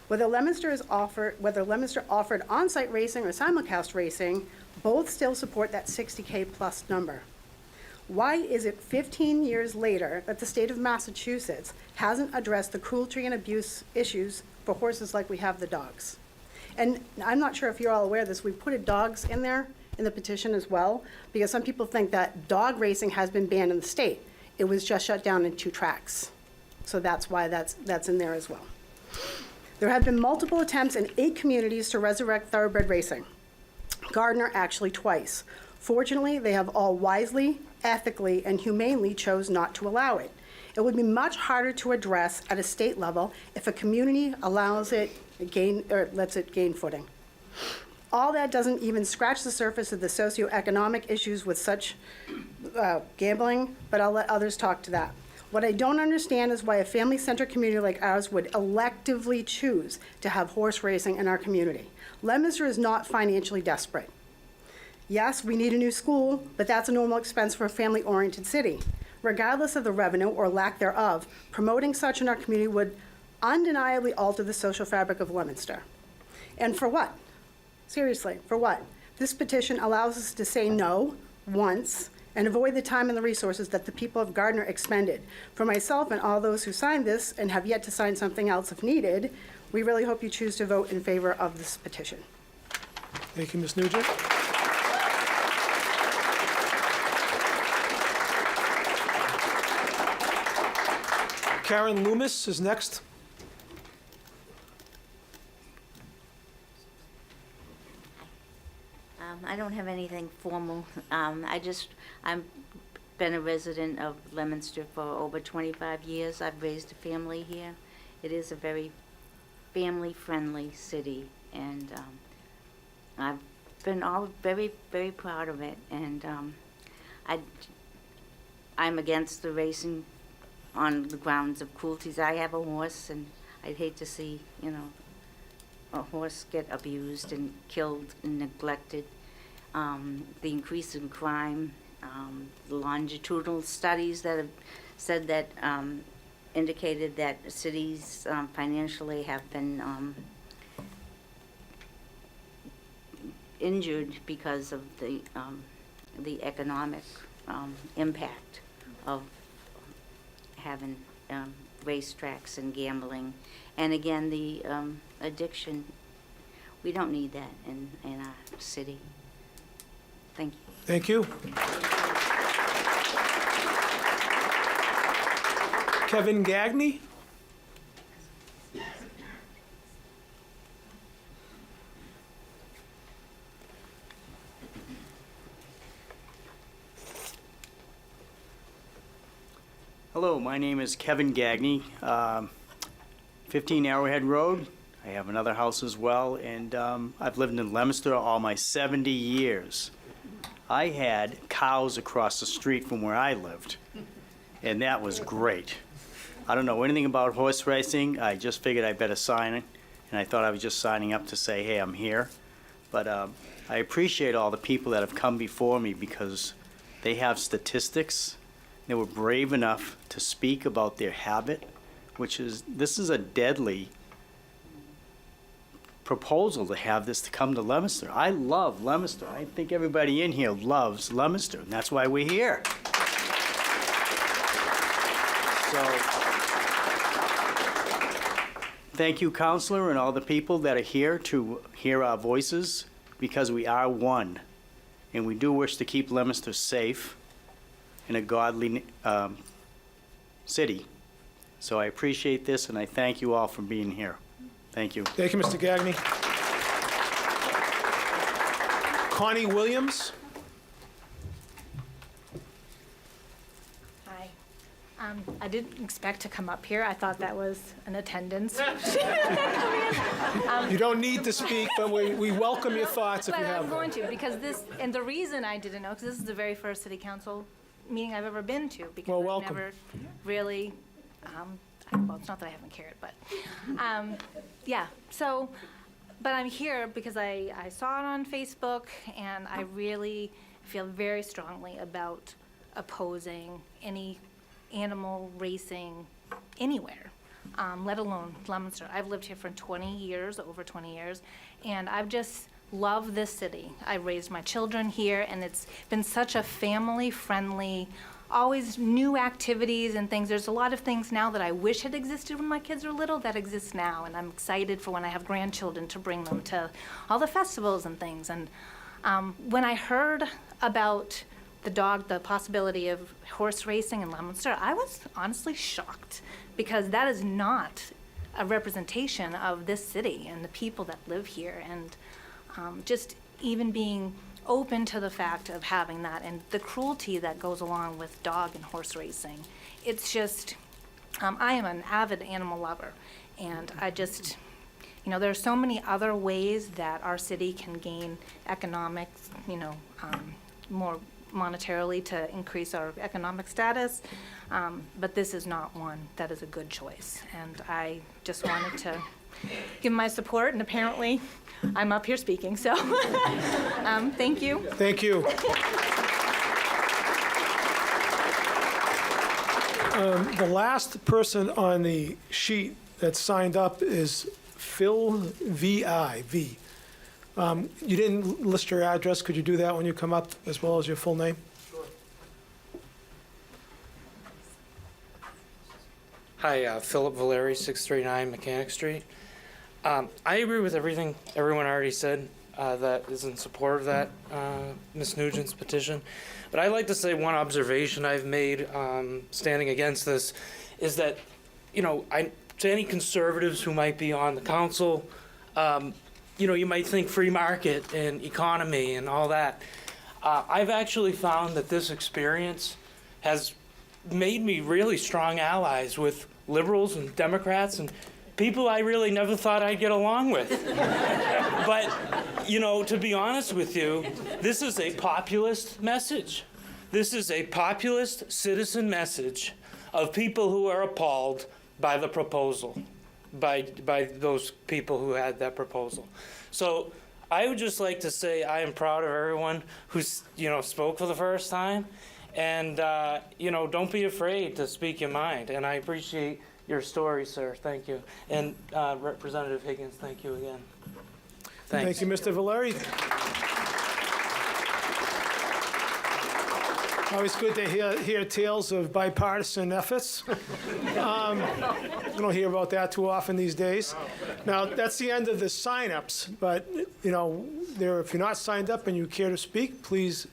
Whether Leominster offered on-site racing or simulcast racing, both still support that 60K plus number. Why is it 15 years later that the state of Massachusetts hasn't addressed the cruelty and abuse issues for horses like we have the dogs? And I'm not sure if you're all aware of this, we put dogs in there in the petition as well, because some people think that dog racing has been banned in the state. It was just shut down in 2 tracks. So that's why that's in there as well. There have been multiple attempts in 8 communities to resurrect thoroughbred racing. Gardner actually twice. Fortunately, they have all wisely, ethically, and humanely chose not to allow it. It would be much harder to address at a state level if a community allows it lets it gain footing. All that doesn't even scratch the surface of the socioeconomic issues with such gambling, but I'll let others talk to that. What I don't understand is why a family-centered community like ours would electively choose to have horse racing in our community. Leominster is not financially desperate. Yes, we need a new school, but that's a normal expense for a family-oriented city. Regardless of the revenue or lack thereof, promoting such in our community would undeniably alter the social fabric of Leominster. And for what? Seriously, for what? This petition allows us to say no once and avoid the time and the resources that the people of Gardner expended. For myself and all those who signed this and have yet to sign something else if needed, we really hope you choose to vote in favor of this petition. Thank you, Ms. Nugent. Karen Loomis is next. I don't have anything formal. I've been a resident of Leominster for over 25 years. I've raised a family here. It is a very family-friendly city, and I've been all very, very proud of it. And I'm against the racing on the grounds of cruelties. I have a horse, and I'd hate to see, a horse get abused and killed and neglected. The increase in crime, the longitudinal studies that have said that indicated that cities financially have been injured because of the economic impact of having racetracks and gambling, and again the addiction. We don't need that in our city. Thank you. Thank you. Kevin Gagney? Hello, my name is Kevin Gagney, 15 Arrowhead Road. I have another house as well, and I've lived in Leominster all my 70 years. I had cows across the street from where I lived, and that was great. I don't know anything about horse racing. I just figured I better sign it, and I thought I was just signing up to say, hey, I'm here. But I appreciate all the people that have come before me because they have statistics. They were brave enough to speak about their habit, this is a deadly proposal to have this to come to Leominster. I love Leominster. I think everybody in here loves Leominster, and that's why we're here. So, thank you, Counselor, and all the people that are here to hear our voices, because we are one, and we do wish to keep Leominster safe in a godly city. So I appreciate this, and I thank you all for being here. Thank you. Thank you, Mr. Gagney. Connie Williams? Hi. I didn't expect to come up here. I thought that was an attendance. You don't need to speak, but we welcome your thoughts if you have I'm them. going to, because and the reason I didn't know, because this is the very first city council meeting I've ever been to, because Well, I've welcome. never really, well, it's not that I haven't cared, but, yeah, so, but I'm here because I saw it on Facebook, and I really feel very strongly about opposing any animal racing anywhere, let alone Leominster. I've lived here for 20 years, over 20 years, and I've just love this city. I raised my children here, and it's been such a family-friendly, always new activities and things. There's a lot of things now that I wish had existed when my kids were little that exist now, and I'm excited for when I have grandchildren to bring them to all the festivals and things. And when I heard about the possibility of horse racing in Leominster, I was honestly shocked, because that is not a representation of this city and the people that live here. And just even being open to the fact of having that and the cruelty that goes along with dog and horse racing. It's just, I am an avid animal lover, and I just, there are so many other ways that our city can gain economics, more monetarily to increase our economic status, but this is not one that is a good choice. And I just wanted to give my support, and apparently I'm up here speaking, so thank you. Thank you. The last person on the sheet that signed up is Phil V.I.V. You didn't list your address. Could you do that when you come up, as well as your full name? Hi, Philip Valeri, 639 Mechanic Street. I agree with everything everyone already said that is in support of that Ms. Nugent's petition. But I'd like to say one observation I've made standing against this is that, to any conservatives who might be on the council, you might think free market and economy and all that. I've actually found that this experience has made me really strong allies with liberals and Democrats and people I really never thought I'd get along with. But, to be honest with you, this is a populist message. This is a populist citizen message of people who are appalled by the proposal, by those people who had that proposal. So I would just like to say I am proud of everyone who's, spoke for the first time. And, don't be afraid to speak your mind. And I appreciate your story, sir. Thank you. And Representative Higgins, thank you again. Thanks. Thank you, Mr. Valeri. Always good to hear tales of bipartisan efforts. We don't hear about that too often these days. Now, that's the end of the sign-ups, but, if you're not signed up and you care to speak, please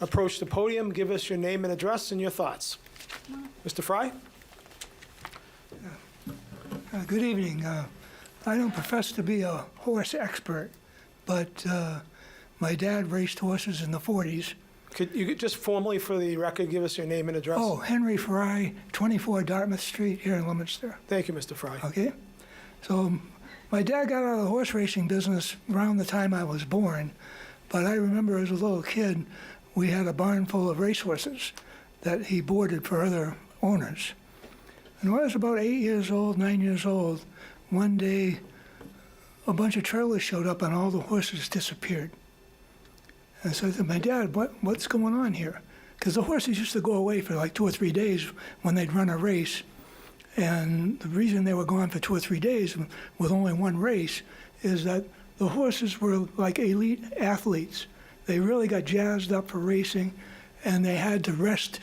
approach the podium, give us your name and address and your thoughts. Mr. Fry? Good evening. I don't profess to be a horse expert, but my dad raced horses in the 40s. Could you just formally, for the record, give us your name and address? Oh, Henry Fry, 24 Dartmouth Street here in Leominster. Thank you, Mr. Fry. Okay. So my dad got out of the horse racing business around the time I was born, but I remember as a little kid, we had a barn full of racehorses that he boarded for other owners. And when I was about 8 years old, 9 years old, one day a bunch of trailers showed up and all the horses disappeared. And so I said, my dad, what's going on here? Because the horses used to go away for like 2 or 3 days when they'd run a race. And the reason they were gone for 2 or 3 days with only one race is that the horses were like elite athletes. They really got jazzed up for racing, and they had to rest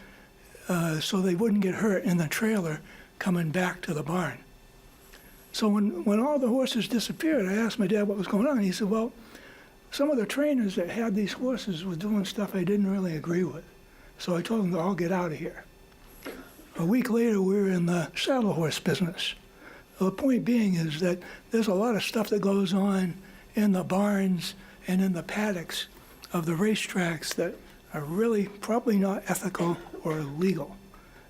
so they wouldn't get hurt in the trailer coming back to the barn. So when all the horses disappeared, I asked my dad what was going on. He said, well, some of the trainers that had these horses were doing stuff I didn't really agree with. So I told them to all get out of here. A week later, we were in the saddle horse business. The point being is that there's a lot of stuff that goes on in the barns and in the paddocks of the racetracks that are really probably not ethical or legal.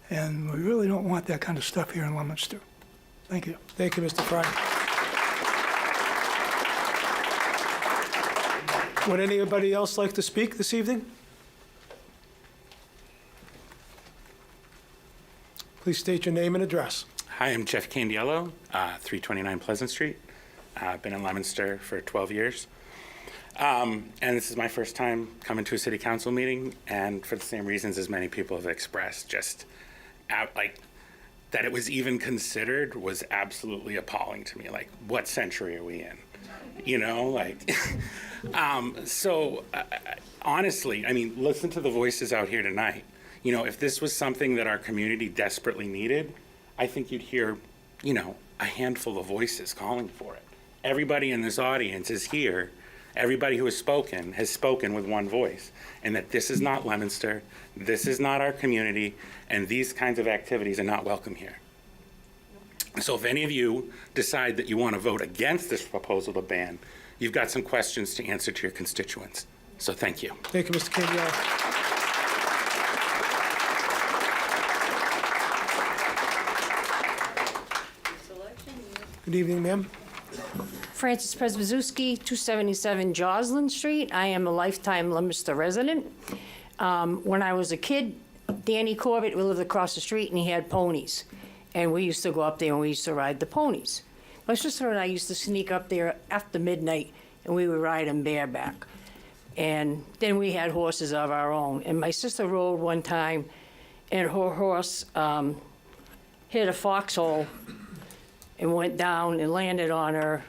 And we really don't want that kind of stuff here in Leominster. Thank you. Thank you, Mr. Fry. Would anybody else like to speak this evening? Please state your name and address. Hi, I'm Jeff Candiello, 329 Pleasant Street. I've been in Leominster for 12 years. And this is my first time coming to a city council meeting, and for the same reasons as many people have expressed, just that it was even considered was absolutely appalling to me. Like, what century are we in? Honestly, I mean, listen to the voices out here tonight. If this was something that our community desperately needed, I think you'd hear, a handful of voices calling for it. Everybody in this audience is here. Everybody who has spoken with one voice, and that this is not Leominster, this is not our community, and these kinds of activities are not welcome here. So if any of you decide that you want to vote against this proposal to ban, you've got some questions to answer to your constituents. So thank you. Thank you, Mr. Candiano. Good evening, ma'am. Frances Presbyzewski, 277 Joslin Street. I am a lifetime Leominster resident. When I was a kid, Danny Corbett, we lived across the street, and he had ponies. And we used to go up there and we used to ride the ponies. My sister and I used to sneak up there after midnight, and we would ride them bareback. And then we had horses of our own. And my sister rode one time, and her horse hit a foxhole and went down and landed on her.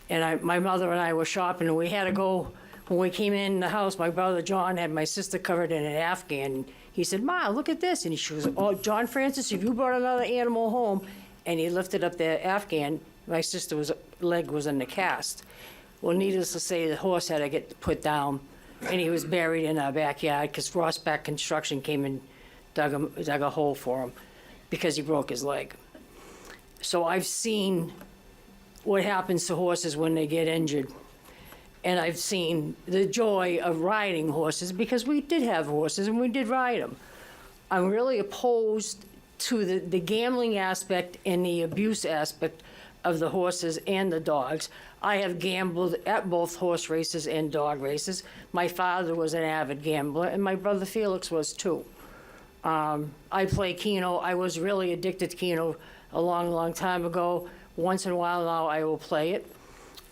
And my mother and I were shopping, and we had to go. When we came in the house, my brother John had my sister covered in an Afghan. He said, "Ma, look at this." And she goes, "Oh, John Francis, if you brought another animal home," and he lifted up the Afghan, my sister's leg was in the cast. Well, needless to say, the horse had to get put down, and he was buried in our backyard because Rossback Construction came and dug a hole for him because he broke his leg. So I've seen what happens to horses when they get injured. And I've seen the joy of riding horses because we did have horses and we did ride them. I'm really opposed to the gambling aspect and the abuse aspect of the horses and the dogs. I have gambled at both horse races and dog races. My father was an avid gambler, and my brother Felix was too. I play Keno. I was really addicted to Keno a long, long time ago. Once in a while now I will play it.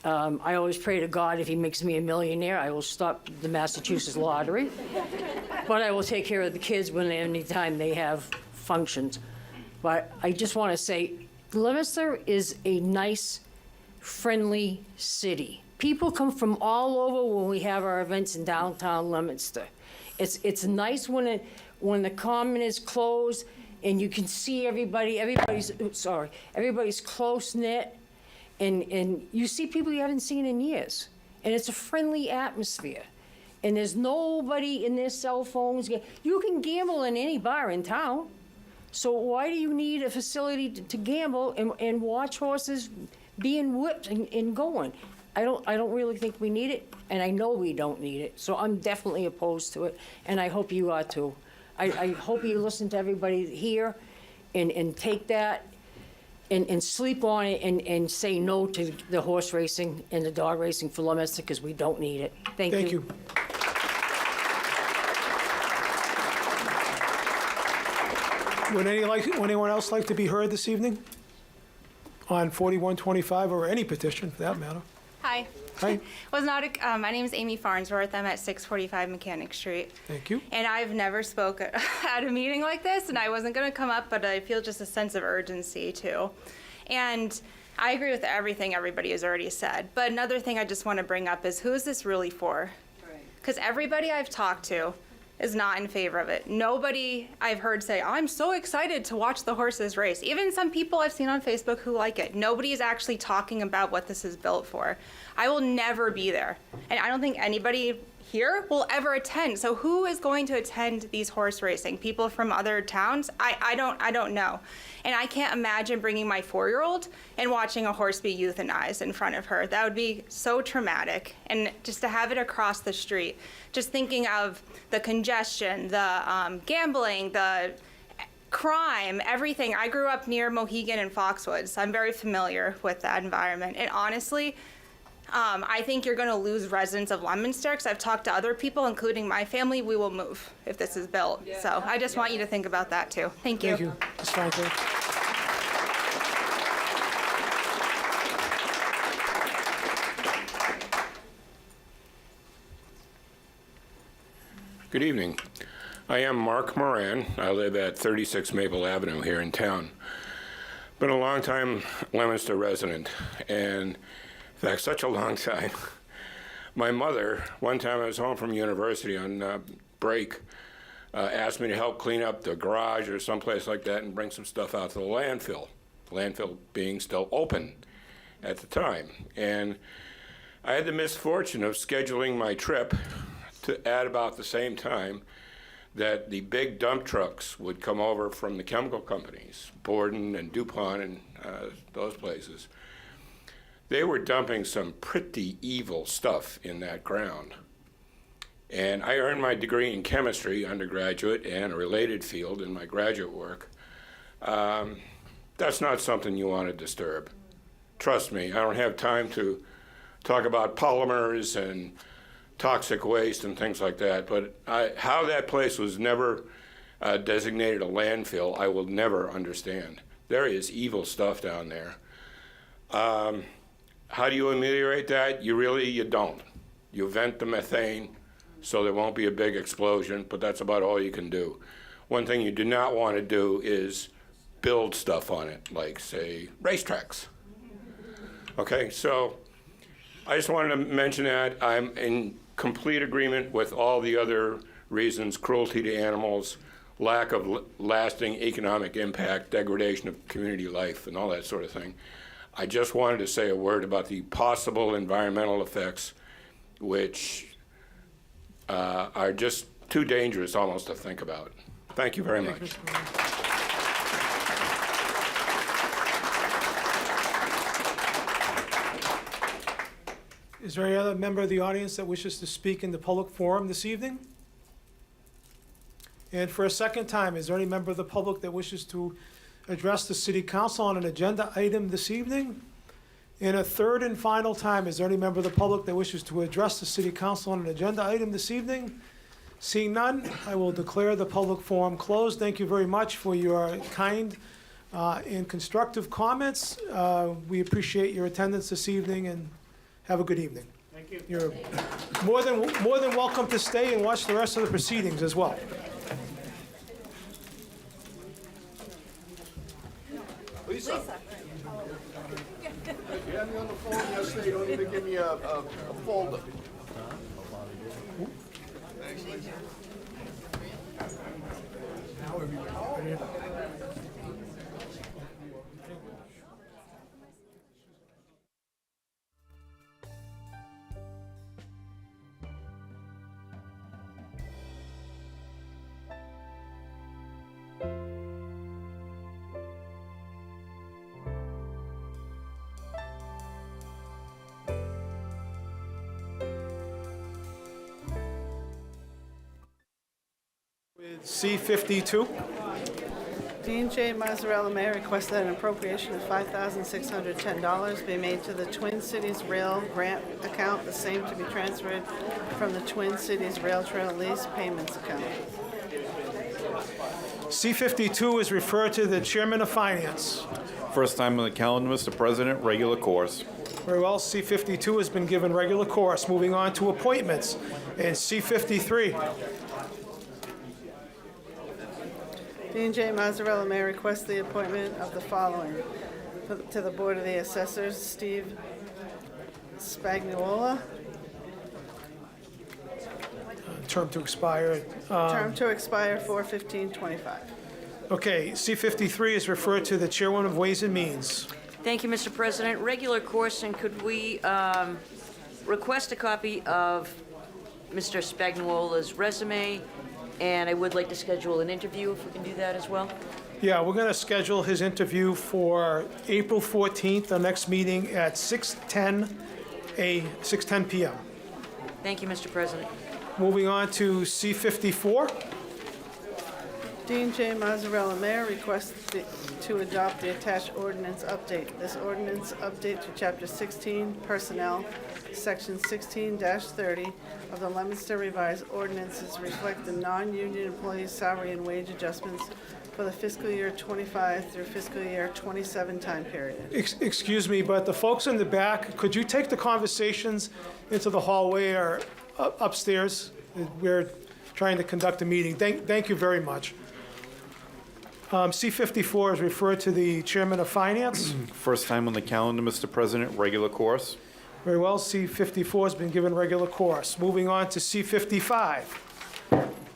I always pray to God if he makes me a millionaire, I will stop the Massachusetts lottery. But I will take care of the kids anytime they have functions. But I just want to say, Leominster is a nice, friendly city. People come from all over when we have our events in downtown Leominster. It's nice when the common is closed and you can see everybody's close-knit, and you see people you haven't seen in years. And it's a friendly atmosphere. And there's nobody in their cell phones. You can gamble in any bar in town. So why do you need a facility to gamble and watch horses being whipped and going? I don't really think we need it, and I know we don't need it. So I'm definitely opposed to it, and I hope you are too. I hope you listen to everybody here and take that and sleep on it and say no to the horse racing and the dog racing for Leominster because we don't need it. Thank you. Thank you. Would anyone else like to be heard this evening on 4125 or any petition for that matter? Hi. Hi. My name is Amy Farnsworth. I'm at 645 Mechanic Street. Thank you. And I've never spoke at a meeting like this, and I wasn't going to come up, but I feel just a sense of urgency too. And I agree with everything everybody has already said. But another thing I just want to bring up is, who is this really for? Because everybody I've talked to is not in favor of it. Nobody I've heard say, I'm so excited to watch the horses race. Even some people I've seen on Facebook who like it. Nobody is actually talking about what this is built for. I will never be there. And I don't think anybody here will ever attend. So who is going to attend these horse racing? People from other towns? I don't know. And I can't imagine bringing my 4-year-old and watching a horse be euthanized in front of her. That would be so traumatic. And just to have it across the street, just thinking of the congestion, the gambling, the crime, everything. I grew up near Mohegan and Foxwoods, so I'm very familiar with that environment. And honestly, I think you're going to lose residents of Leominster, because I've talked to other people, including my family. We will move if this is built. Yeah. So I just want you to think about that too. Thank you. Thank you. Ms. Franklin. Good evening. I am Mark Moran. I live at 36 Maple Avenue here in town. Been a long time Leominster resident, and fact, such a long time. My mother, one time I was home from university on break, asked me to help clean up the garage or someplace like that and bring some stuff out to the landfill being still open at the time. And I had the misfortune of scheduling my trip at about the same time that the big dump trucks would come over from the chemical companies, Borden and DuPont and those places. They were dumping some pretty evil stuff in that ground. And I earned my degree in chemistry, undergraduate, and a related field in my graduate work. That's not something you want to disturb. Trust me, I don't have time to talk about polymers and toxic waste and things like that, but how that place was never designated a landfill, I will never understand. There is evil stuff down there. How do you ameliorate that? You don't. You vent the methane so there won't be a big explosion, but that's about all you can do. One thing you do not want to do is build stuff on it, like, say, racetracks. Okay, so I just wanted to mention that. I'm in complete agreement with all the other reasons: cruelty to animals, lack of lasting economic impact, degradation of community life, and all that sort of thing. I just wanted to say a word about the possible environmental effects, which are just too dangerous almost to think about. Thank you very much. Is there any other member of the audience that wishes to speak in the public forum this evening? And for a second time, is there any member of the public that wishes to address the City Council on an agenda item this evening? And a third and final time, is there any member of the public that wishes to address the City Council on an agenda item this evening? Seeing none, I will declare the public forum closed. Thank you very much for your kind and constructive comments. We appreciate your attendance this evening, and have a good evening. Thank you. You're more than welcome to stay and watch the rest of the proceedings as well. Lisa. You had me on the phone yesterday. You don't even give me a folder. Thanks. C-52. Dean J. Mazzarella, Mayor, requests that an appropriation of $5,610 be made to the Twin Cities Rail Grant account, the same to be transferred from the Twin Cities Rail Trail Lease Payments account. C-52 is referred to the Chairman of Finance. First time on the calendar, Mr. President, regular course. Very well, C-52 has been given regular course. Moving on to appointments. And C-53. Dean J. Mazzarella, Mayor, requests the appointment of the following to the Board of the Assessors: Steve Spagnuolo, Term to expire. term to expire 4/15/25. Okay, C-53 is referred to the Chairwoman of Ways and Means. Thank you, Mr. President. Regular course, and could we request a copy of Mr. Spagnuolo's resume? And I would like to schedule an interview, if we can do that as well. Yeah, we're going to schedule his interview for April 14th, our next meeting at 6:10 p.m. Thank you, Mr. President. Moving on to C-54. Dean J. Mazzarella, Mayor, requests to adopt the attached ordinance update. This ordinance update to Chapter 16, Personnel, Section 16-30 of the Leominster Revised Ordinances reflect the non-union employees' salary and wage adjustments for the fiscal year 25 through fiscal year 27 time period. Excuse me, but the folks in the back, could you take the conversations into the hallway or upstairs? We're trying to conduct a meeting. Thank you very much. C-54 is referred to the Chairman of Finance. First time on the calendar, Mr. President, regular course. Very well, C-54 has been given regular course. Moving on to C-55.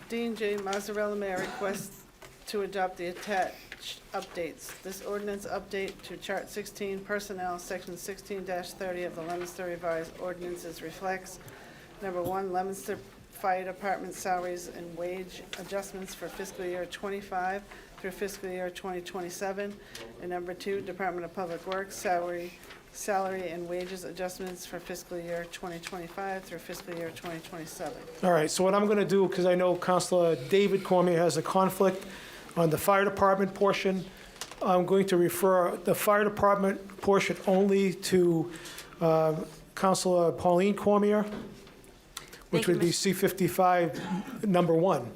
Dean J. Mazzarella Mayor requests to adopt the attached updates. This ordinance update to Chart 16 Personnel, Section 16-30 of the Leominster Revised Ordinances reflects, number one, Leominster Fire Department salaries and wage adjustments for fiscal year '25 through fiscal year 2027, and number two, Department of Public Works salary and wages adjustments for fiscal year 2025 through fiscal year 2027. All right, so what I'm going to do, because I know Councilor David Cormier has a conflict on the fire department portion, I'm going to refer the fire department portion only to Councilor Pauline Cormier, which would be C-55, number one.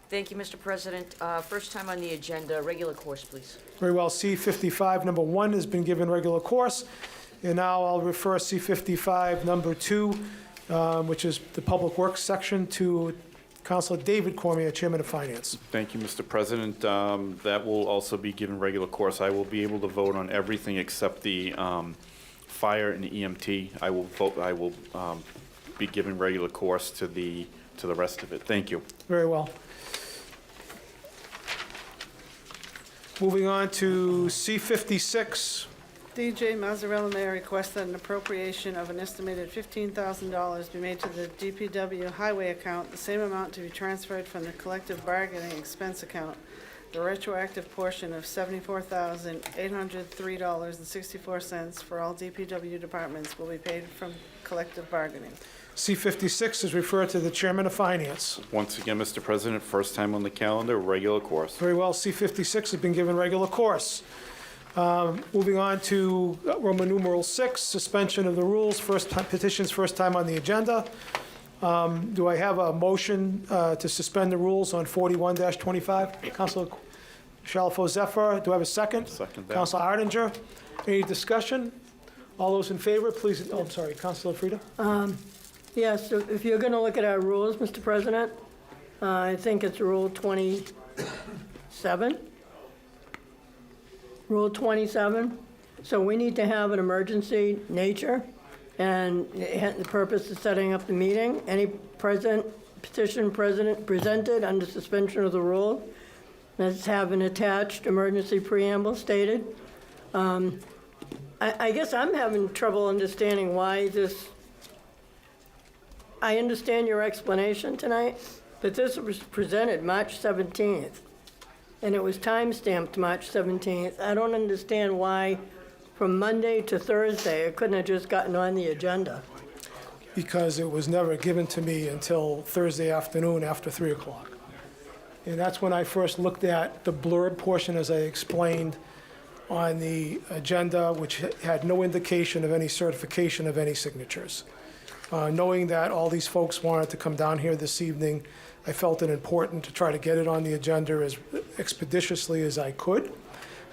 Thank you, Mr. President. First time on the agenda, regular course, please. Very well, C-55, number one has been given regular course. And now I'll refer C-55, number two, which is the Public Works section, to Councilor David Cormier, Chairman of Finance. Thank you, Mr. President. That will also be given regular course. I will be able to vote on everything except the fire and the EMT. I will be given regular course to the rest of it. Thank you. Very well. Moving on to C-56. DJ Mazzarella Mayor requested an appropriation of an estimated $15,000 be made to the DPW highway account, the same amount to be transferred from the collective bargaining expense account. The retroactive portion of $74,803.64 for all DPW departments will be paid from collective bargaining. C-56 is referred to the Chairman of Finance. Once again, Mr. President, first time on the calendar, regular course. Very well, C-56 has been given regular course. Moving on to Roman numeral 6, suspension of the rules, petitions first time on the agenda. Do I have a motion to suspend the rules on 41-25? Councilor Shalfo Zephyr, do I have a second? Second that. Councilor Arndinger, any discussion? All those in favor, please, oh, I'm sorry, Councilor Frida? Yes, if you're going to look at our rules, Mr. President, I think it's Rule 27. Rule 27. So we need to have an emergency nature, and the purpose is setting up the meeting. Any petition presented under suspension of the rule, let's have an attached emergency preamble stated. I guess I'm having trouble understanding why this. I understand your explanation tonight, but this was presented March 17th, and it was time-stamped March 17th. I don't understand why from Monday to Thursday it couldn't have just gotten on the agenda. Because it was never given to me until Thursday afternoon after 3 o'clock. And that's when I first looked at the blurb portion, as I explained, on the agenda, which had no indication of any certification of any signatures. Knowing that all these folks wanted to come down here this evening, I felt it important to try to get it on the agenda as expeditiously as I could,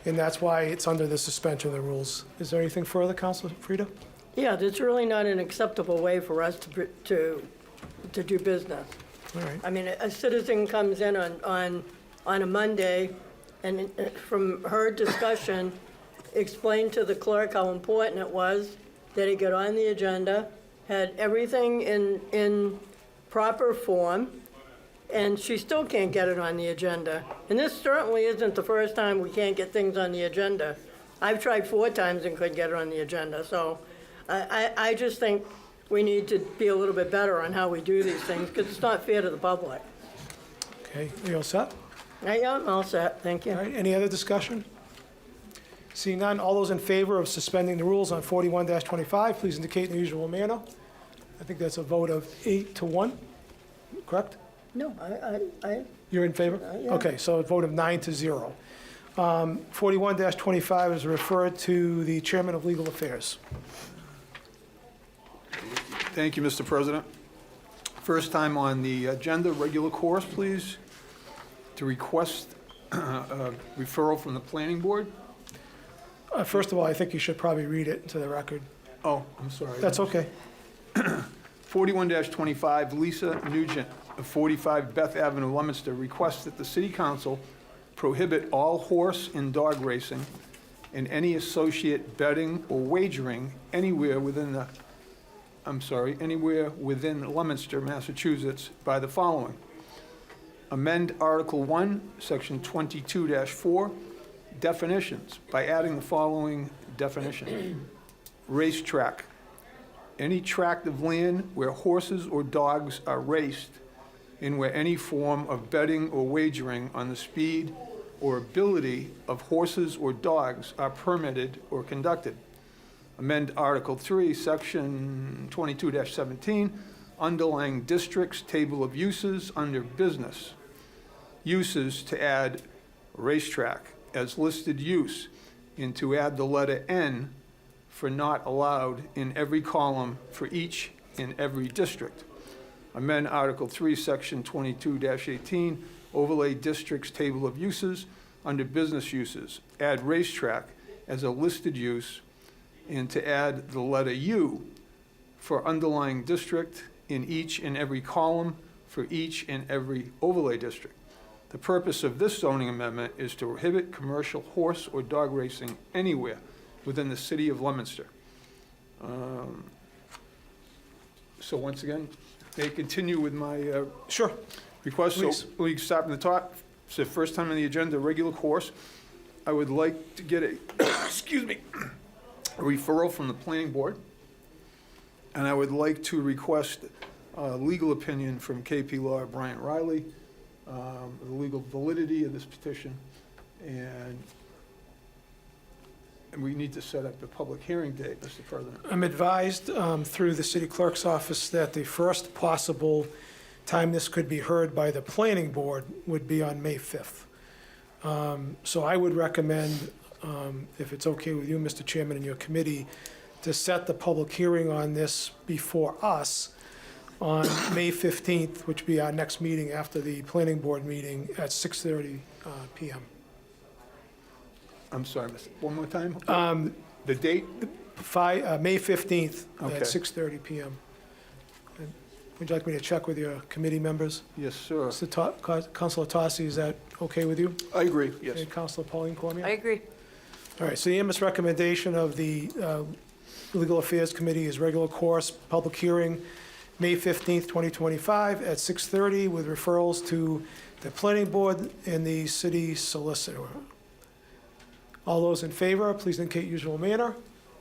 and that's why it's under the suspension of the rules. Is there anything further, Councilor Frida? Yeah, that's really not an acceptable way for us to do business. All right. I mean, a citizen comes in on a Monday, and from her discussion, explained to the clerk how important it was that it get on the agenda, had everything in proper form, and she still can't get it on the agenda. And this certainly isn't the first time we can't get things on the agenda. I've tried 4 times and couldn't get it on the agenda, so I just think we need to be a little bit better on how we do these things, because it's not fair to the public. Okay, are you all set? Yeah, I'm all set, thank you. All right, any other discussion? Seeing none, all those in favor of suspending the rules on 41-25, please indicate in the usual manner. I think that's a vote of 8-1, correct? No, I You're in favor? Yeah. Okay, so a vote of 9-0. 41-25 is referred to the Chairman of Legal Affairs. Thank you, Mr. President. First time on the agenda, regular course, please, to request a referral from the Planning Board. First of all, I think you should probably read it into the record. Oh, I'm sorry. That's okay. 41-25, Lisa Nugent of 45 Beth Avenue, Leominster, requests that the City Council prohibit all horse and dog racing and any associate betting or wagering anywhere within Leominster, Massachusetts by the following. Amend Article 1, Section 22-4, definitions, by adding the following definition. Racetrack. Any tract of land where horses or dogs are raced and where any form of betting or wagering on the speed or ability of horses or dogs are permitted or conducted. Amend Article 3, Section 22-17, underlying districts, table of uses under business. Uses to add racetrack as listed use and to add the letter N for not allowed in every column for each in every district. Amend Article 3, Section 22-18, overlay districts, table of uses under business uses. Add racetrack as a listed use and to add the letter U for underlying district in each and every column for each and every overlay district. The purpose of this zoning amendment is to prohibit commercial horse or dog racing anywhere within the city of Leominster. So once again, may I continue with my Sure. request? Please. So we start from the top. It's the first time on the agenda, regular course. I would like to get a, excuse me, a referral from the planning board. And I would like to request a legal opinion from KP Law, Brian Riley, the legal validity of this petition. And we need to set up a public hearing date, Mr. President. I'm advised through the city clerk's office that the first possible time this could be heard by the planning board would be on May 5th. So I would recommend, if it's okay with you, Mr. Chairman, and your committee, to set the public hearing on this before us on May 15th, which would be our next meeting after the planning board meeting at 6:30 PM. I'm sorry, one more time? The date? May 15th Okay. at 6:30 PM. And would you like me to check with your committee members? Yes, sir. Councilor Tossi, is that okay with you? I agree, yes. Okay, Councilor Pauline Cormier? I agree. All right, so the unanimous recommendation of the Legal Affairs Committee is regular course, public hearing, May 15th, 2025, at 6:30, with referrals to the planning board and the city solicitor. All those in favor, please indicate usual manner.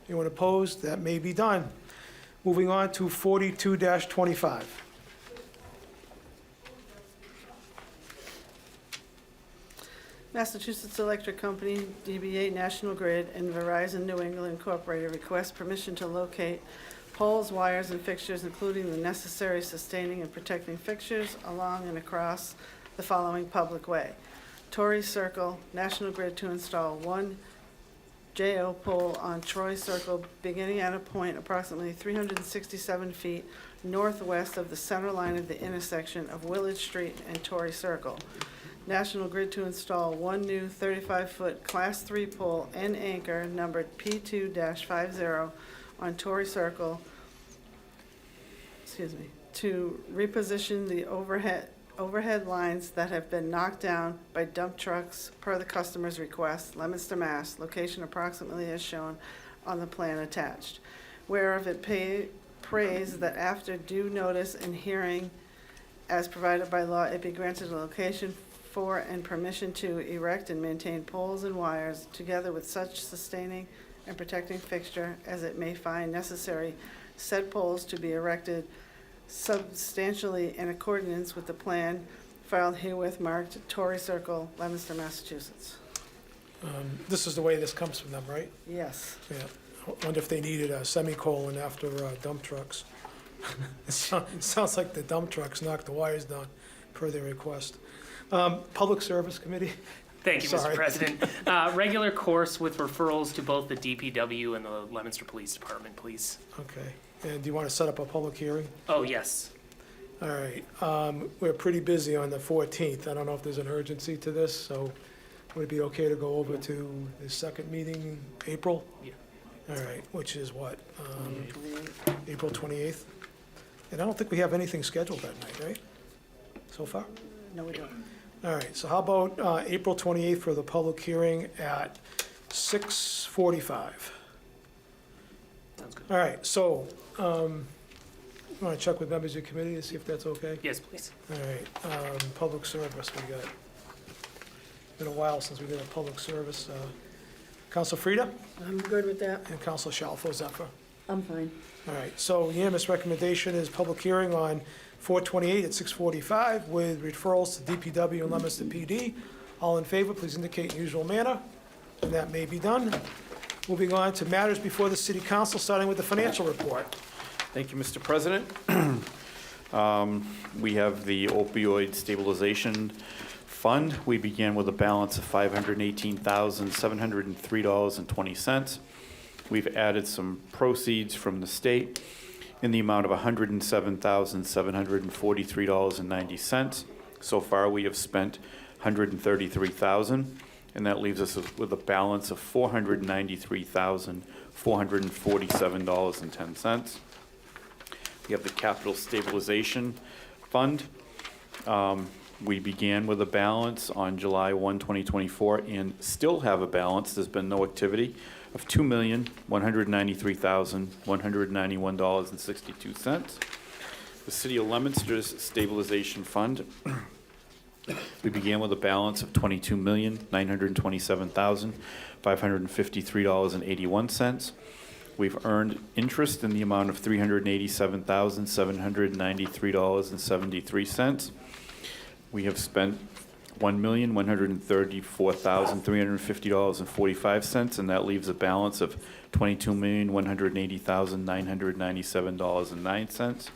Anyone opposed? That may be done. Moving on to 42-25. Massachusetts Electric Company, DBA National Grid, and Verizon New England Incorporated request permission to locate poles, wires, and fixtures, including the necessary sustaining and protecting fixtures along and across the following public way. Torrey Circle, National Grid to install one JO pole on Troy Circle, beginning at a point approximately 367 feet northwest of the center line of the intersection of Willard Street and Torrey Circle. National Grid to install one new 35-foot Class 3 pole and anchor numbered P2-50 on Torrey Circle, to reposition the overhead lines that have been knocked down by dump trucks per the customer's request, Leominster, Mass., location approximately as shown on the plan attached. Whereof it prays that after due notice and hearing as provided by law, it be granted a location for and permission to erect and maintain poles and wires, together with such sustaining and protecting fixture as it may find necessary, said poles to be erected substantially in accordance with the plan filed herewith marked Torrey Circle, Leominster, Massachusetts. This is the way this comes from them, right? Yes. Yeah. I wonder if they needed a semicolon after dump trucks. It sounds like the dump trucks knocked the wires down per their request. Public Service Committee? Thank you, Mr. Sorry. President. Regular course with referrals to both the DPW and the Leominster Police Department, please. Okay. And do you want to set up a public hearing? Oh, yes. All right. We're pretty busy on the 14th. I don't know if there's an urgency to this, so would it be okay to go over to the second meeting, April? Yeah. All right, which is what? April 28th? And I don't think we have anything scheduled that night, right? So far? No, we don't. All right, so how about April 28th for the public hearing at 6:45. All right, so, you want to check with members of your committee to see if that's okay? Yes, please. All right, public service, we got, been a while since we did a public service. Council Frida I'm good with that. and Council Shalfo Zephyr. I'm fine. All right, so unanimous recommendation is public hearing on 4/28 at 6:45 with referrals to DPW and Leominster PD. All in favor, please indicate in usual manner, and that may be done. Moving on to matters before the City Council, starting with the financial report. Thank you, Mr. President. We have the opioid stabilization fund. We began with a balance of $518,703.20. We've added some proceeds from the state in the amount of $107,743.90. So far, we have spent $133,000, and that leaves us with a balance of $493,447.10. We have the capital stabilization fund. We began with a balance on July 1, 2024, and still have a balance, there's been no activity, of $2,193,191.62. The City of Leominster's stabilization fund, we began with a balance of $22,927,553.81. We've earned interest in the amount of $387,793.73. We have spent $1,134,350.45, and that leaves a balance of $22,180,997.09.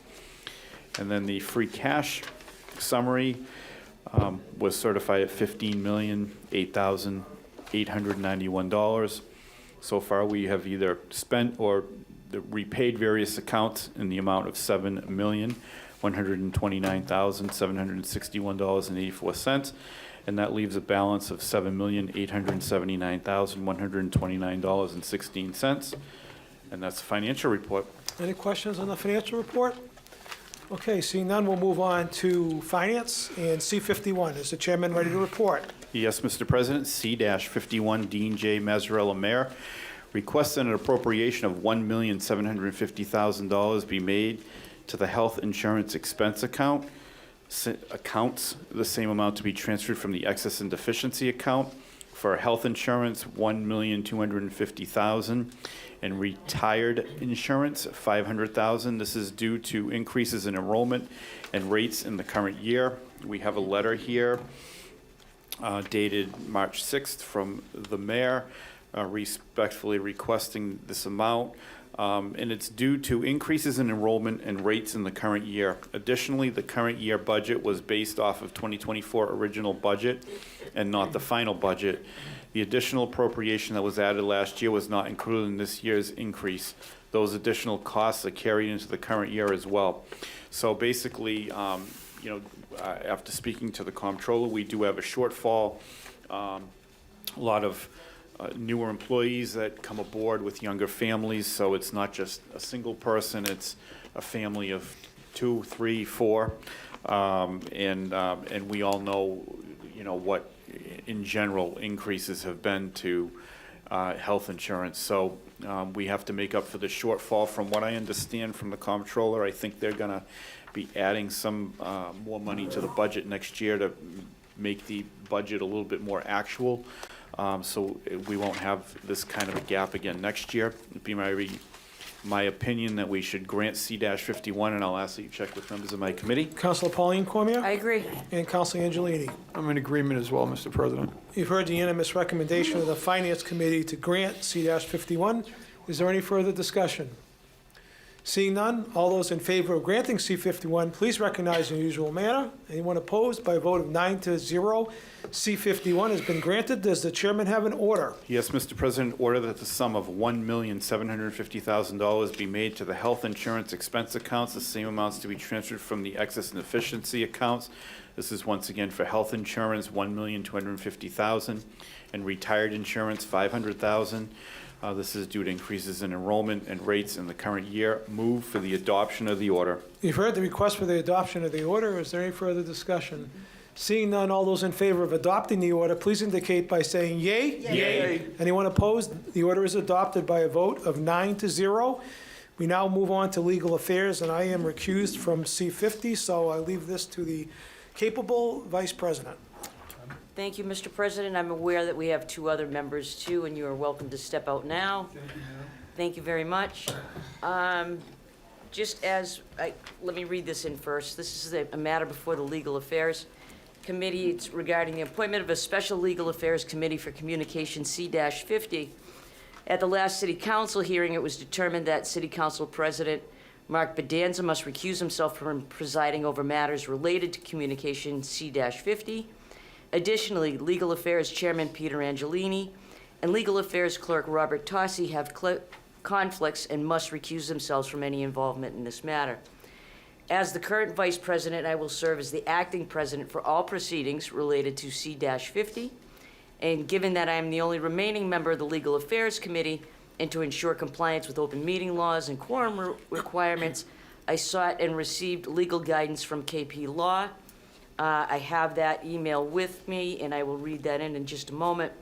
And then the free cash summary was certified at $15,008,891. So far, we have either spent or repaid various accounts in the amount of $7,129,761.84, and that leaves a balance of $7,879,129.16. And that's the financial report. Any questions on the financial report? Okay, seeing none, we'll move on to finance and C-51. Is the chairman ready to report? Yes, Mr. President. C-51, Dean J. Mazzarella, Mayor, requests an appropriation of $1,750,000 be made to the health insurance expense account. Accounts the same amount to be transferred from the excess and deficiency account. For health insurance, $1,250,000, and retired insurance, $500,000. This is due to increases in enrollment and rates in the current year. We have a letter here dated March 6th from the mayor, respectfully requesting this amount. And it's due to increases in enrollment and rates in the current year. Additionally, the current year budget was based off of 2024 original budget and not the final budget. The additional appropriation that was added last year was not included in this year's increase. Those additional costs are carried into the current year as well. So basically, after speaking to the comptroller, we do have a shortfall. A lot of newer employees that come aboard with younger families, so it's not just a single person, it's a family of 2, 3, 4. And we all know, what in general increases have been to health insurance. So we have to make up for the shortfall. From what I understand from the comptroller, I think they're gonna be adding some more money to the budget next year to make the budget a little bit more actual. So we won't have this kind of a gap again next year. It'd be my opinion that we should grant C-51, and I'll ask that you check with members of my committee. Councilor Pauline Cormier? I agree. And Councilor Angelini? I'm in agreement as well, Mr. President. You've heard the unanimous recommendation of the Finance Committee to grant C-51. Is there any further discussion? Seeing none, all those in favor of granting C-51, please recognize in the usual manner. Anyone opposed? By a vote of 9-0, C-51 has been granted. Does the chairman have an order? Yes, Mr. President, order that the sum of $1,750,000 be made to the health insurance expense accounts, the same amounts to be transferred from the excess and efficiency accounts. This is once again for health insurance, $1,250,000, and retired insurance, $500,000. This is due to increases in enrollment and rates in the current year. Move for the adoption of the order. You've heard the request for the adoption of the order. Is there any further discussion? Seeing none, all those in favor of adopting the order, please indicate by saying yay. Yay. Anyone opposed? The order is adopted by a vote of 9-0. We now move on to legal affairs, and I am recused from C50, so I leave this to the capable Vice President. Thank you, Mr. President. I'm aware that we have two other members too, and you are welcome to step out now. Thank you very much. Let me read this in first. This is a matter before the Legal Affairs Committee. It's regarding the appointment of a Special Legal Affairs Committee for Communication C-50. At the last City Council hearing, it was determined that City Council President Mark Bedanza must recuse himself from presiding over matters related to Communication C-50. Additionally, Legal Affairs Chairman Peter Angelini and Legal Affairs Clerk Robert Tossi have conflicts and must recuse themselves from any involvement in this matter. As the current Vice President, I will serve as the acting President for all proceedings related to C-50. And given that I am the only remaining member of the Legal Affairs Committee, and to ensure compliance with open meeting laws and quorum requirements, I sought and received legal guidance from KP Law. I have that email with me, and I will read that in just a moment.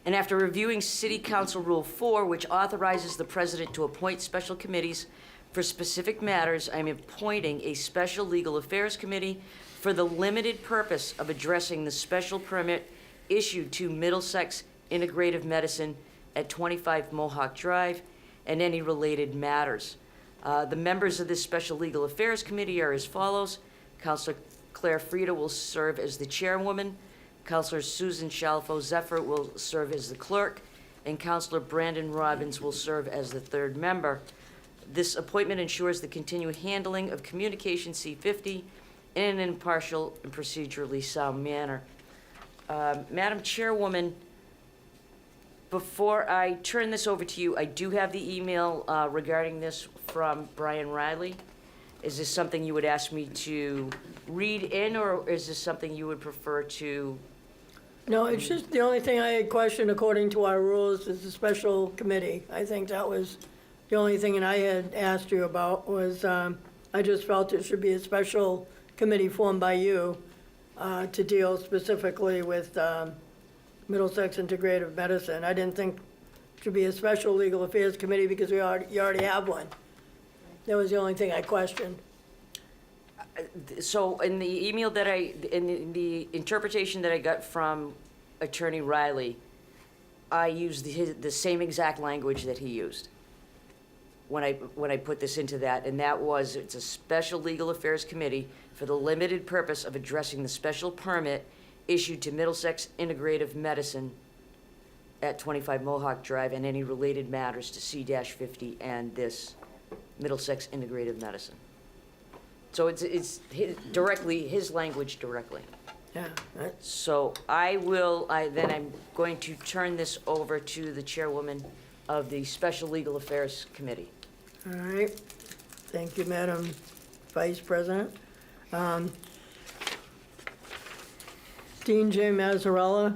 And after reviewing City Council Rule 4, which authorizes the president to appoint special committees for specific matters, I am appointing a special legal affairs committee for the limited purpose of addressing the special permit issued to Middlesex Integrative Medicine at 25 Mohawk Drive and any related matters. The members of this special legal affairs committee are as follows. Councilor Claire Frieda will serve as the chairwoman. Councilor Susan Shalfo Zephyr will serve as the clerk, and Councilor Brandon Robbins will serve as the third member. This appointment ensures the continued handling of Communication C-50 in an impartial and procedurally sound manner. Madam Chairwoman, before I turn this over to you, I do have the email regarding this from Brian Riley. Is this something you would ask me to read in, or is this something you would prefer to? No, it's just the only thing I had questioned according to our rules is the special committee. I think that was the only thing that I had asked you about was, I just felt it should be a special committee formed by you to deal specifically with Middlesex Integrative Medicine. I didn't think it should be a special legal affairs committee because you already have one. That was the only thing I questioned. So in the email that in the interpretation that I got from Attorney Riley, I used the same exact language that he used when I put this into that, and that was, it's a special legal affairs committee for the limited purpose of addressing the special permit issued to Middlesex Integrative Medicine at 25 Mohawk Drive and any related matters to C-50 and this Middlesex Integrative Medicine. So it's his language directly. Yeah. So I'm going to turn this over to the chairwoman of the Special Legal Affairs Committee. All right. Thank you, Madam Vice President. Dean J. Mazzarella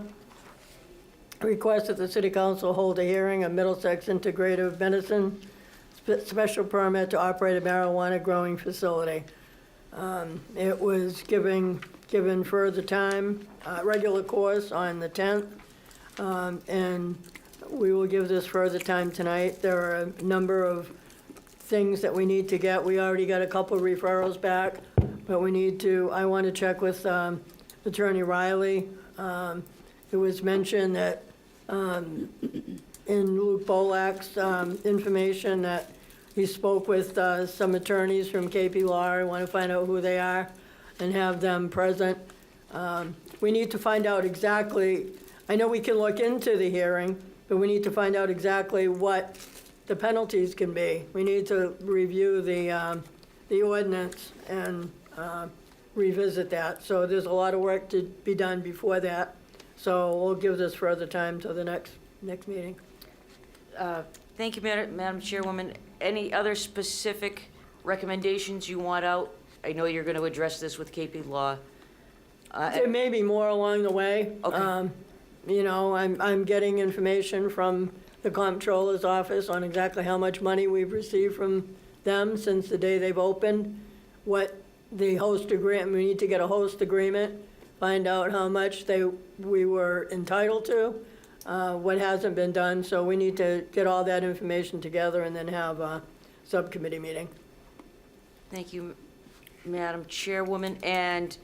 requests that the City Council hold a hearing on Middlesex Integrative Medicine special permit to operate a marijuana growing facility. It was given further time, regular course on the 10th, and we will give this further time tonight. There are a number of things that we need to get. We already got a couple referrals back, but I want to check with Attorney Riley. It was mentioned that in Luke Bolak's information that he spoke with some attorneys from KP Law. I want to find out who they are and have them present. We need to find out exactly, I know we can look into the hearing, but we need to find out exactly what the penalties can be. We need to review the ordinance and revisit that. So there's a lot of work to be done before that. So we'll give this further time till the next meeting. Thank you, Madam Chairwoman. Any other specific recommendations you want out? I know you're going to address this with KP Law. There may be more along the way. Okay. You know, I'm getting information from the Comptroller's office on exactly how much money we've received from them since the day they've opened, what the host agreement, we need to get a host agreement, find out how much we were entitled to, what hasn't been done, so we need to get all that information together and then have a subcommittee meeting. Thank you, Madam Chairwoman. And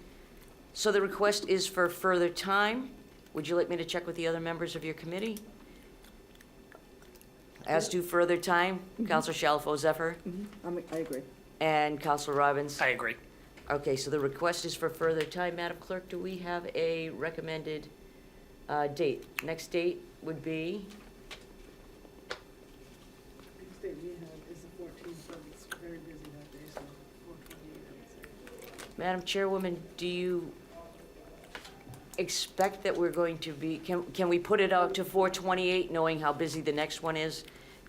so the request is for further time. Would you like me to check with the other members of your committee? As to further time, Counselor Shalfo Zephyr I agree. and Counselor Robbins? I agree. Okay, so the request is for further time. Madam Clerk, do we have a recommended date? Next date would be? Next date we have is the 14th, but it's very busy that day, so 4/28, I would say. Madam Chairwoman, do you expect that we're going to be, can we put it out to 4/28, knowing how busy the next one is?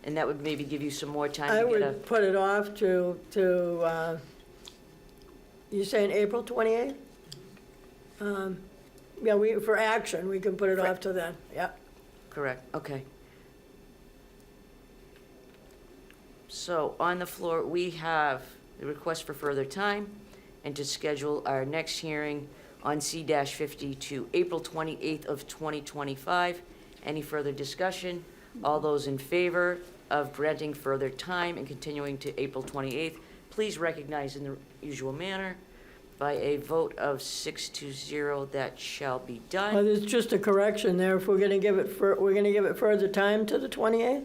And that would maybe give you some more time I to get a... would put it off to you saying April 28th? Yeah, for action, we can put it off to then, yeah. Correct, okay. So on the floor, we have the request for further time and to schedule our next hearing on C-50 to April 28th of 2025. Any further discussion? All those in favor of granting further time and continuing to April 28th, please recognize in the usual manner. By a vote of 6-0, that shall be done. Well, there's just a correction there. If we're gonna give it, we're gonna give it further time to the 28th?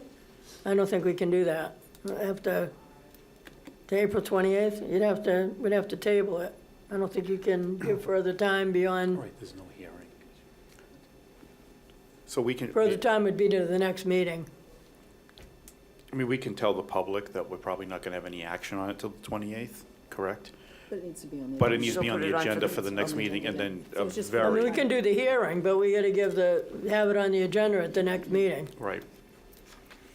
I don't think we can do that. We'll have to April 28th, we'd have to table it. I don't think you can give further time beyond, Right, there's no hearing. So we can, further time would be to the next meeting. I mean, we can tell the public that we're probably not going to have any action on it till the 28th, correct? But it needs to be on the. But it needs to be So on put the it on agenda for for the next on the meeting, and then agenda. So a it's just- I mean, we very, can do the hearing, but we gotta have it on the agenda at the next meeting right.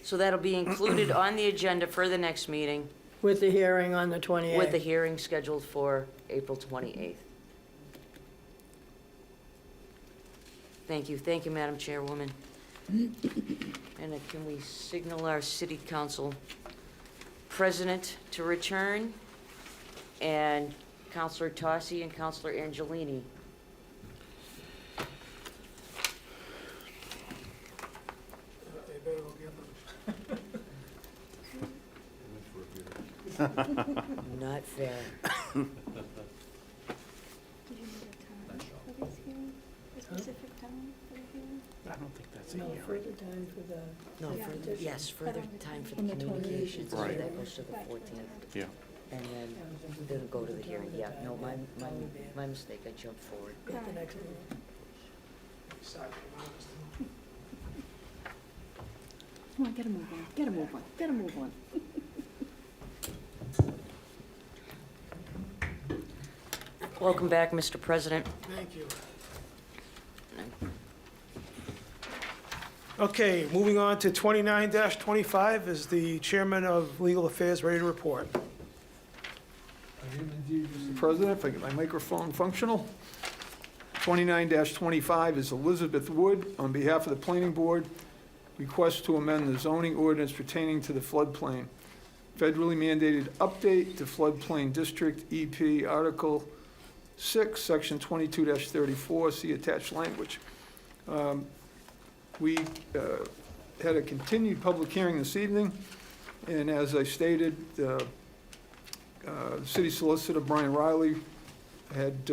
So that'll be included on the agenda for the next meeting with the hearing on the 28th. with the hearing scheduled for April 28th. Thank you, Madam Chairwoman. And can we signal our city council president to return? And Counselor Tossi and Counselor Angelini. Not fair. I don't think that's a No, hearing. further time for the. No, further, yes, further time for the communications, so Right. that goes to the 14th. Yeah. And then go to the hearing, yeah, no, my mistake, I jumped forward. At the next meeting. Come on, get a move on, get a move on, get a move on. Welcome back, Mr. President. Thank you. Okay, moving on to 29-25, is the Chairman of Legal Affairs ready to report? I am indeed, Mr. President, if I get my microphone functional. 29-25 is Elizabeth Wood, on behalf of the Planning Board, request to amend the zoning ordinance pertaining to the floodplain. Federally mandated update to floodplain district, EP, Article 6, Section 22-34, see attached language. We had a continued public hearing this evening, and as I stated, City Solicitor Brian Riley had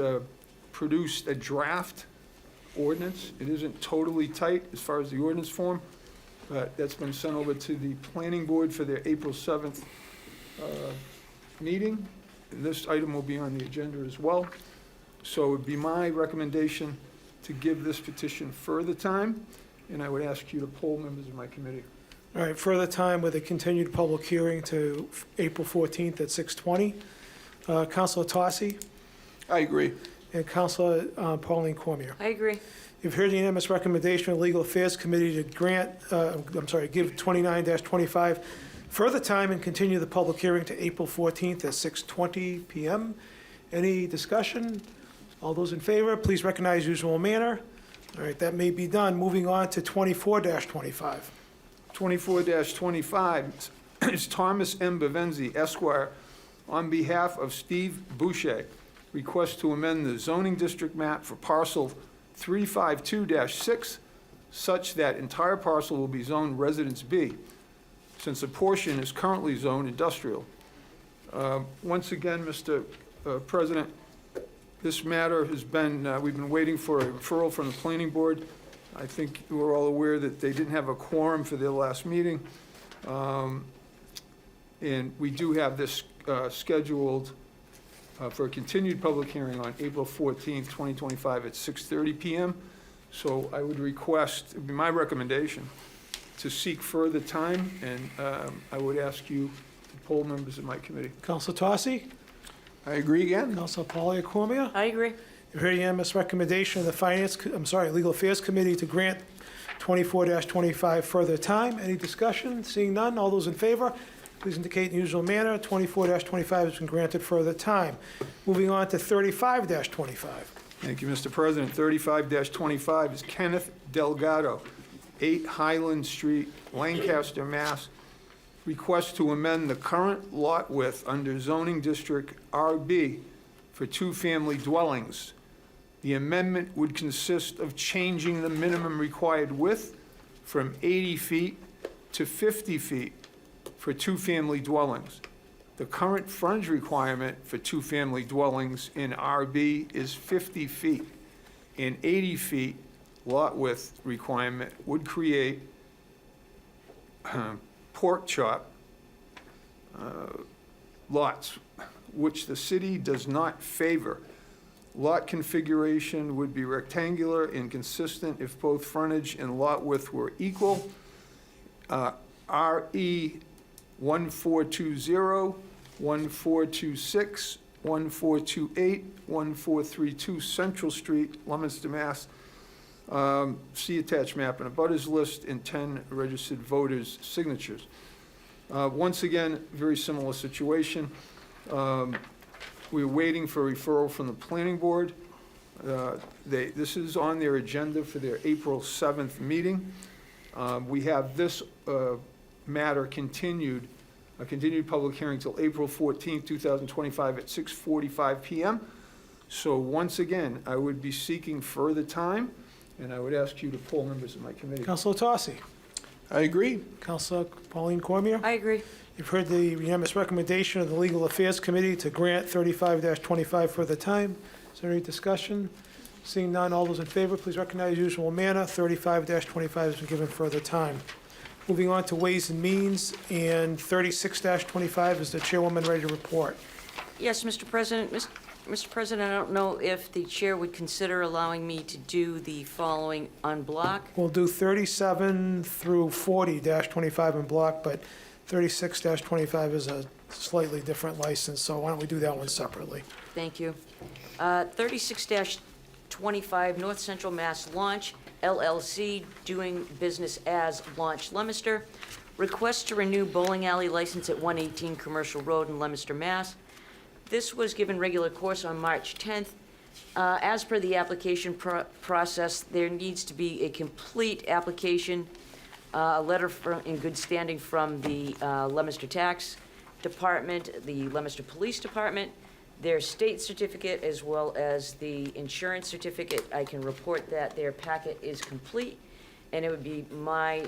produced a draft ordinance. It isn't totally tight as far as the ordinance form, but that's been sent over to the Planning Board for their April 7th meeting. This item will be on the agenda as well. So it would be my recommendation to give this petition further time, and I would ask you to poll members of my committee. All right, further time with a continued public hearing to April 14th at 6:20. Counselor Tossi I agree. and Counselor Pauline Cormier. I agree. You've heard the unanimous recommendation of the Legal Affairs Committee to give 29-25 further time and continue the public hearing to April 14th at 6:20 PM. Any discussion? All those in favor, please recognize usual manner. All right, that may be done. Moving on to 24-25. 24-25 is Thomas M. Bevenzi, Esquire, on behalf of Steve Boucher, request to amend the zoning district map for parcel 352-6 such that entire parcel will be zoned Residence B, since a portion is currently zoned industrial. Once again, Mr. President, this matter has been, we've been waiting for a referral from the planning board. I think we're all aware that they didn't have a quorum for their last meeting. And we do have this scheduled for a continued public hearing on April 14th, 2025 at 6:30 PM. So I would request, it would be my recommendation, to seek further time, and I would ask you to poll members of my committee. Council Tosse? I agree again. Council Cormier? I agree. You've heard the unanimous recommendation of the Legal Affairs Committee to grant 24-25 further time. Any discussion? Seeing none, all those in favor, please indicate in the usual manner. 24-25 has been granted further time. Moving on to 35-25. Thank you, Mr. President. 35-25 is Kenneth Delgado, 8 Highland Street, Lancaster, Mass. Request to amend the current lot width under zoning district RB for 2-family dwellings. The amendment would consist of changing the minimum required width from 80 feet to 50 feet for 2-family dwellings. The current frontage requirement for 2-family dwellings in RB is 50 feet. An 80 feet lot width requirement would create pork chop lots, which the city does not favor. Lot configuration would be rectangular and consistent if both frontage and lot width were equal. RE 1420, 1426, 1428, 1432 Central Street, Leominster, Mass. See attached map and abutters list and 10 registered voters' signatures. Once again, very similar situation. We're waiting for referral from the planning board. This is on their agenda for their April 7th meeting. We have this matter continued, a continued public hearing till April 14th, 2025 at 6:45 PM. So once again, I would be seeking further time, and I would ask you to poll members of my committee. Councilor Tosse? I agree. Councilor Cormier? I agree. You've heard the unanimous recommendation of the Legal Affairs Committee to grant 35-25 further time. Is there any discussion? Seeing none, all those in favor, please recognize usual manner. 35-25 has been given further time. Moving on to Ways and Means, and 36-25 is the chairwoman ready to report. Yes, Mr. President. Mr. President, I don't know if the chair would consider allowing me to do the following en bloc. We'll do 37 through 40-25 in block, but 36-25 is a slightly different license, so why don't we do that one separately? Thank you. 36-25 North Central Mass Launch, LLC, doing business as Launch Leominster. Request to renew bowling alley license at 118 Commercial Road in Leominster, Mass. This was given regular course on March 10th. As per the application process, there needs to be a complete application, a letter in good standing from the Leominster Tax Department, the Leominster Police Department, their state certificate, as well as the insurance certificate. I can report that their packet is complete, and it would be my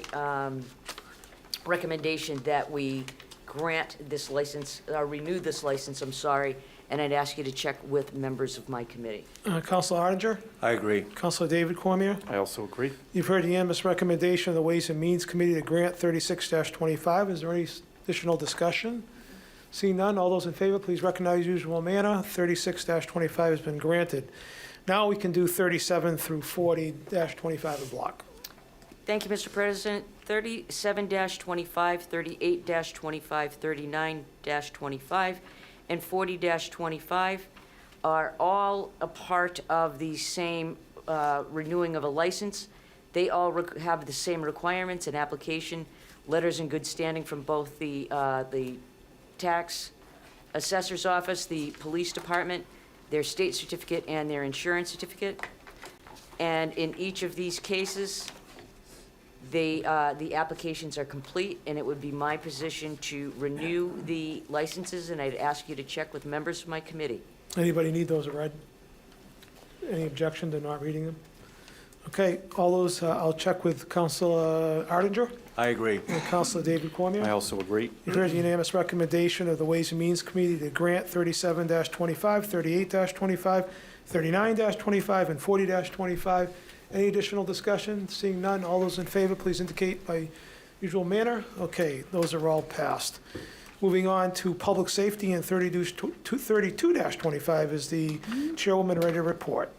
recommendation that we grant this license, renew this license, I'm sorry, and I'd ask you to check with members of my committee. Councilor Arndinger? I agree. Councilor David Cormier? I also agree. You've heard the unanimous recommendation of the Ways and Means Committee to grant 36-25. Is there any additional discussion? Seeing none, all those in favor, please recognize usual manner. 36-25 has been granted. Now we can do 37 through 40-25 in block. Thank you, Mr. President. 37-25, 38-25, 39-25, and 40-25 are all a part of the same renewing of a license. They all have the same requirements and application, letters in good standing from both the tax assessor's office, the police department, their state certificate, and their insurance certificate. And in each of these cases, the applications are complete, and it would be my position to renew the licenses, and I'd ask you to check with members of my committee. Anybody need those read? Any objection to not reading them? Okay, all those, I'll check with Councilor Arndinger I agree. and Councilor David Cormier. I also agree. Here's a unanimous recommendation of the Ways and Means Committee to grant 37-25, 38-25, 39-25, and 40-25. Any additional discussion? Seeing none, all those in favor, please indicate by usual manner. Okay, those are all passed. Moving on to Public Safety and 32-25 is the chairwoman ready to report.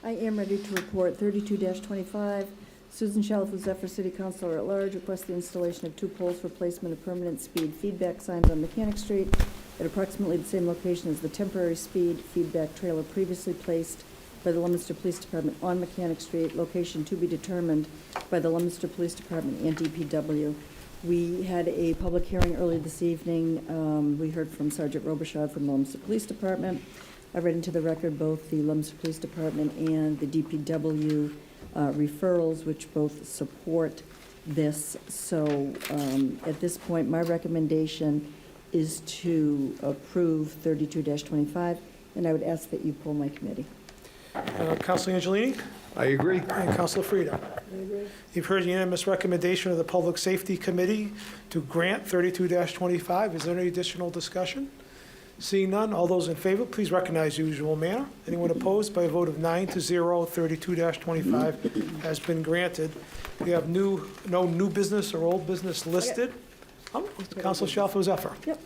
I am ready to report 32-25. Susan Shalfo, Zephyr City Councilor at Large, requests the installation of 2 poles for placement of permanent speed feedback signs on Mechanic Street at approximately the same location as the temporary speed feedback trailer previously placed by the Leominster Police Department on Mechanic Street, location to be determined by the Leominster Police Department and DPW. We had a public hearing earlier this evening. We heard from Sergeant Robichaud from the Leominster Police Department. I read into the record both the Leominster Police Department and the DPW referrals, which both support this. So at this point, my recommendation is to approve 32-25, and I would ask that you pull my committee. Councilor Angelini? I agree. And Councilor Frida? You've heard the unanimous recommendation of the Public Safety Committee to grant 32-25. Is there any additional discussion? Seeing none, all those in favor, please recognize the usual manner. Anyone opposed? By a vote of 9-0, 32-25 has been granted. We have no new business or old business listed. Councilor Shalfo Zephyr. Yep.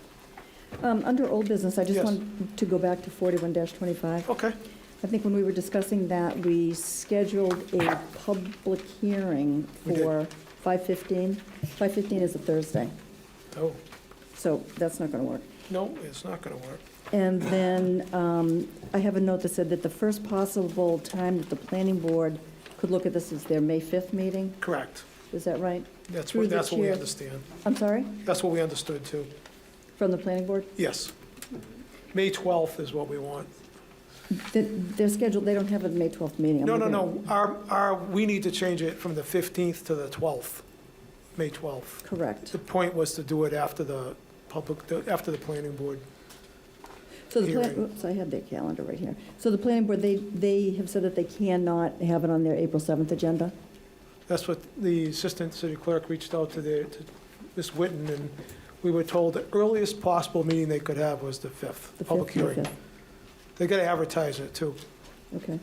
Under old business, I just Yes. wanted to go back to 41-25. Okay. I think when we were discussing that, we scheduled a public hearing We did. for 5:15. 5:15 is a Thursday, Oh, so that's not going to work. no, it's not going to work. And then I have a note that said that the first possible time that the planning board could look at this is their May 5th meeting. Correct. Is that right? That's Through what, the that's what we chair. understand. I'm sorry? That's what we understood, too. From the planning board? Yes. May 12th is what we want. They're scheduled, they don't have a May 12th meeting. I'm No, looking no, at- no. We need to change it from the 15th to the 12th, May 12th. Correct. The point was to do it after the after the planning board. So the hearing. oops, I have their calendar right here. So the planning board, they have said that they cannot have it on their April 7th agenda? That's what the assistant city clerk reached out to Ms. Witten, and we were told the earliest possible meeting they could have was the 5th, The public 5th, May hearing. 5th. They got to advertise it, too. Okay.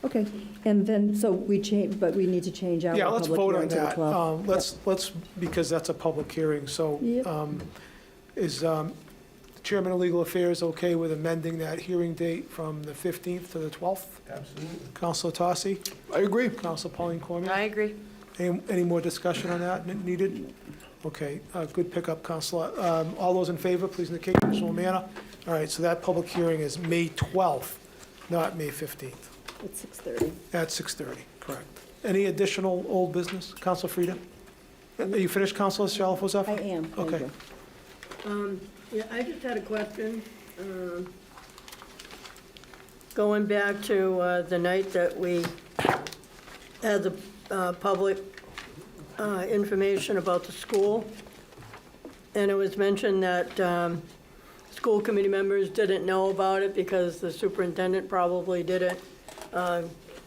Okay, and then, so we change, but we need to change our Yeah, let's public vote on hearing to the that. 12th. Let's, because that's a public hearing, so Yep. is the Chairman of Legal Affairs okay with amending that hearing date from the 15th to the 12th? Absolutely. Counselor Tossi? I agree. Counselor Pauline Cormier? I agree. Any more discussion on that needed? Okay, good pickup, Counselor. All those in favor, please indicate in usual manner. All right, so that public hearing is May 12th, not May 15th. At 6:30. At 6:30, correct. Any additional old business? Counselor Frida? Are you finished, Counselor Shalfo Zephyr? I am, thank Okay. you. Yeah, I just had a question. Going back to the night that we had the public information about the school, and it was mentioned that school committee members didn't know about it because the superintendent probably didn't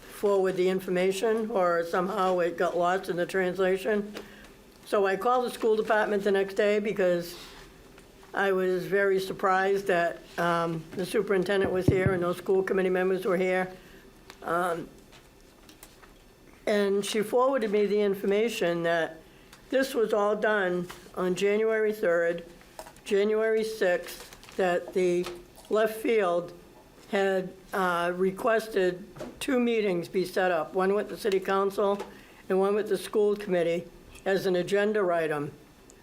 forward the information, or somehow it got lost in the translation. So I called the school department the next day because I was very surprised that the superintendent was here and those school committee members were here. And she forwarded me the information that this was all done on January 3rd, January 6th, that the left field had requested 2 meetings be set up, one with the city council and one with the school committee as an agenda item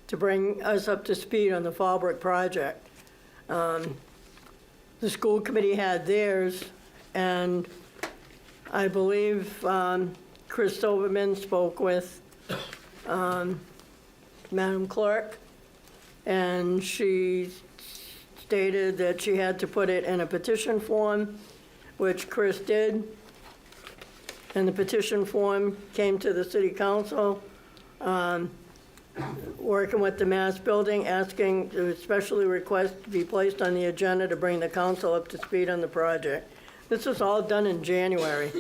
to bring us up to speed on the Fallbrook project. The school committee had theirs, and I believe Chris Silverman spoke with Madam Clerk, and she stated that she had to put it in a petition form, which Chris did. and the petition form came to the city council, working with the Mass Building, asking to especially request to be placed on the agenda to bring the council up to speed on the project. This was all done in January.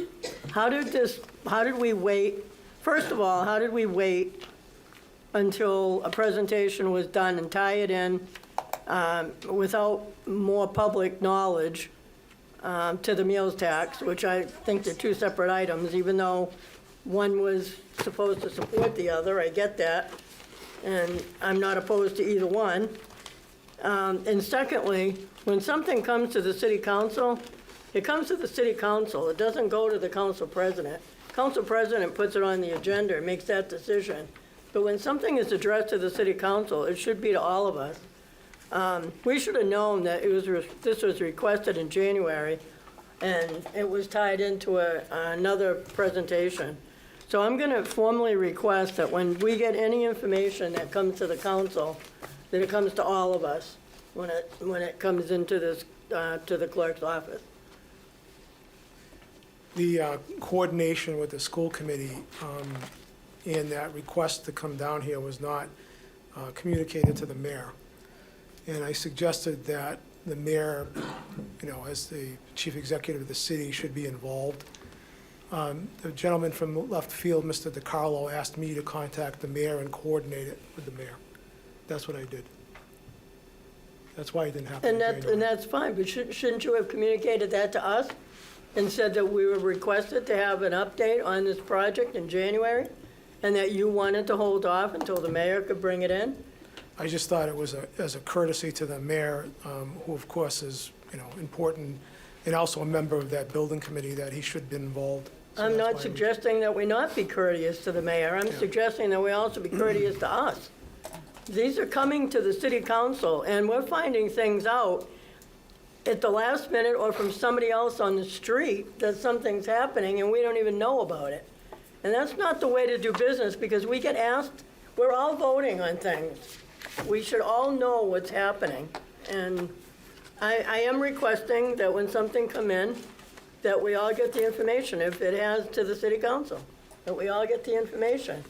How did we wait? First of all, how did we wait until a presentation was done and tie it in without more public knowledge to the meals tax, which I think they're two separate items, even though one was supposed to support the other, I get that, and I'm not opposed to either one. And secondly, when something comes to the city council, it comes to the city council. It doesn't go to the council president. Council president puts it on the agenda and makes that decision. But when something is addressed to the city council, it should be to all of us. We should have known that this was requested in January, and it was tied into another presentation. So I'm going to formally request that when we get any information that comes to the council, that it comes to all of us when it comes into this to the clerk's office. The coordination with the school committee and that request to come down here was not communicated to the mayor. And I suggested that the mayor, as the chief executive of the city, should be involved. The gentleman from left field, Mr. DiCarlo, asked me to contact the mayor and coordinate it with the mayor. That's what I did. That's why it didn't happen in January. And that's fine, but shouldn't you have communicated that to us and said that we were requested to have an update on this project in January, and that you wanted to hold off until the mayor could bring it in? I just thought it was as a courtesy to the mayor, who of course is, important, and also a member of that building committee, that he should be involved. So I'm that's not why suggesting that we not be courteous to the mayor. I'm suggesting that we also be courteous to us. These are coming to the city council, and we're finding things out at the last minute or from somebody else on the street that something's happening and we don't even know about it. And that's not the way to do business, because we get asked, we're all voting on things. We should all know what's happening. And I am requesting that when something come in, that we all get the information, if it has to the city council, that we all get the information.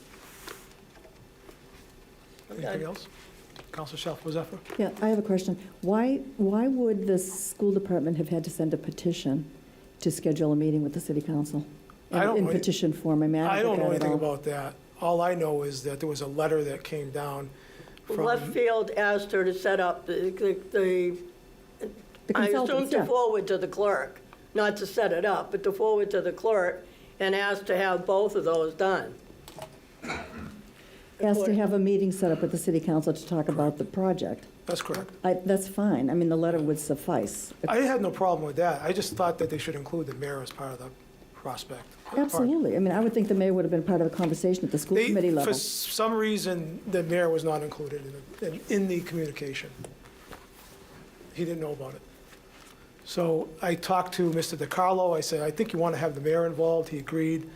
Anything else? Councilor Shalfo-Zephyr? Yeah, I have a question. Why would the school department have had to send a petition to schedule a meeting with the city council? In petition form, I don't know anything about that. All I know is that there was a letter that came down from... Left field asked her to set up the I assume to forward to the clerk, not to set it up, but to forward to the clerk, and asked to have both of those done. Asked to have a meeting set up with the city council to talk about the project. That's correct. That's fine. I mean, the letter would suffice. I had no problem with that. I just thought that they should include the mayor as part of the prospect. Absolutely. I mean, I would think the mayor would have been part of the conversation at the school committee level. For some reason, the mayor was not included in the communication. He didn't know about it. So I talked to Mr. DiCarlo. I said, I think you want to have the mayor involved. He agreed.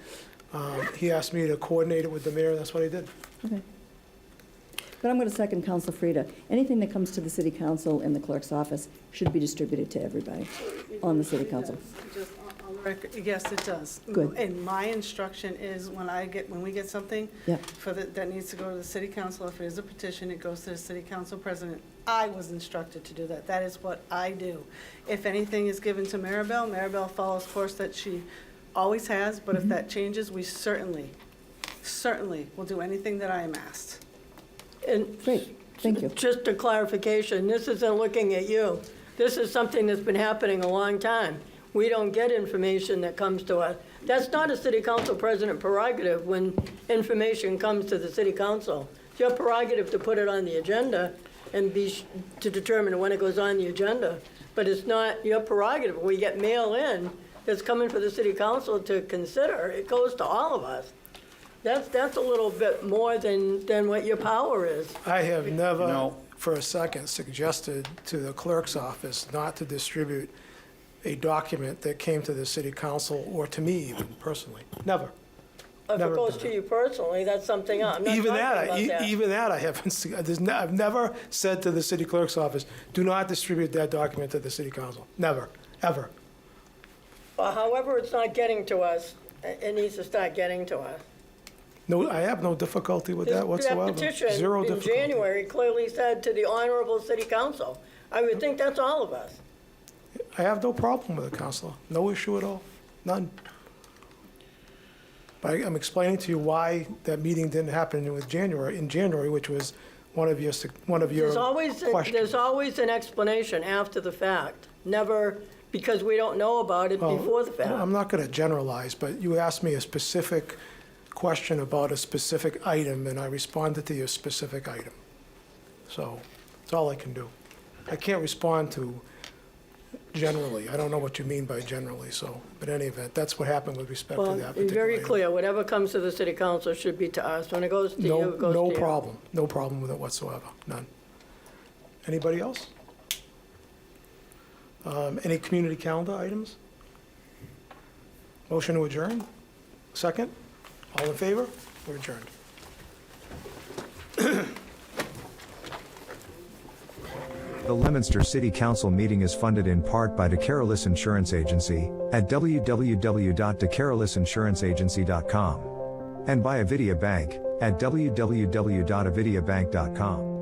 He asked me to coordinate it with the mayor. That's what I did. Okay. But I'm going to second Council Frida. Anything that comes to the city council in the clerk's office should be distributed to everybody on the city council. Just on the record, yes, it does. Good. And my instruction is when we get something Yep. that needs to go to the city council, if it is a petition, it goes to the city council president. I was instructed to do that. That is what I do. If anything is given to Maribel follows course that she always has, but if that changes, we certainly will do anything that I am asked. And great, thank you. Just a clarification, this isn't looking at you. This is something that's been happening a long time. We don't get information that comes to us. That's not a city council president prerogative when information comes to the city council. It's your prerogative to put it on the agenda and to determine when it goes on the agenda. But it's not your prerogative. We get mail in that's coming for the city council to consider. It goes to all of us. That's a little bit more than what your power is. I have never, for a second, suggested to the clerk's office not to distribute a document that came to the city council or to me even personally. Never. If it goes to you personally, that's something else. I'm not Even talking about that. even that I haven't. I've never said to the city clerk's office, "Do not distribute that document to the city council." Never, ever. However, it's not getting to us. it needs to start getting to us. No, I have no difficulty with that whatsoever. That petition Zero in difficulty. January clearly said to the Honorable City Council. I would think that's all of us. I have no problem with it, Counselor. No issue at all. None. But I'm explaining to you why that meeting didn't happen in January, which was one of your There's questions. there's always an explanation after the fact, never because we don't know about it Well, before the fact. I'm not going to generalize, but you asked me a specific question about a specific item, and I responded to your specific item. So that's all I can do. I can't respond to generally. I don't know what you mean by generally, so, but in any event, that's what happened with respect to Well, that it's particular very item. clear, whatever comes to the City Council should be to us. When it goes to you, No, it goes to no you. problem. No problem with it whatsoever. None. Anybody else? Any community calendar items? Motion to adjourn? Second? All in favor? We're adjourned. The Leominster City Council meeting is funded in part by DeCarolis Insurance Agency at www.decarolisinsuranceagency.com and by Avidia Bank at www.avidiabank.com.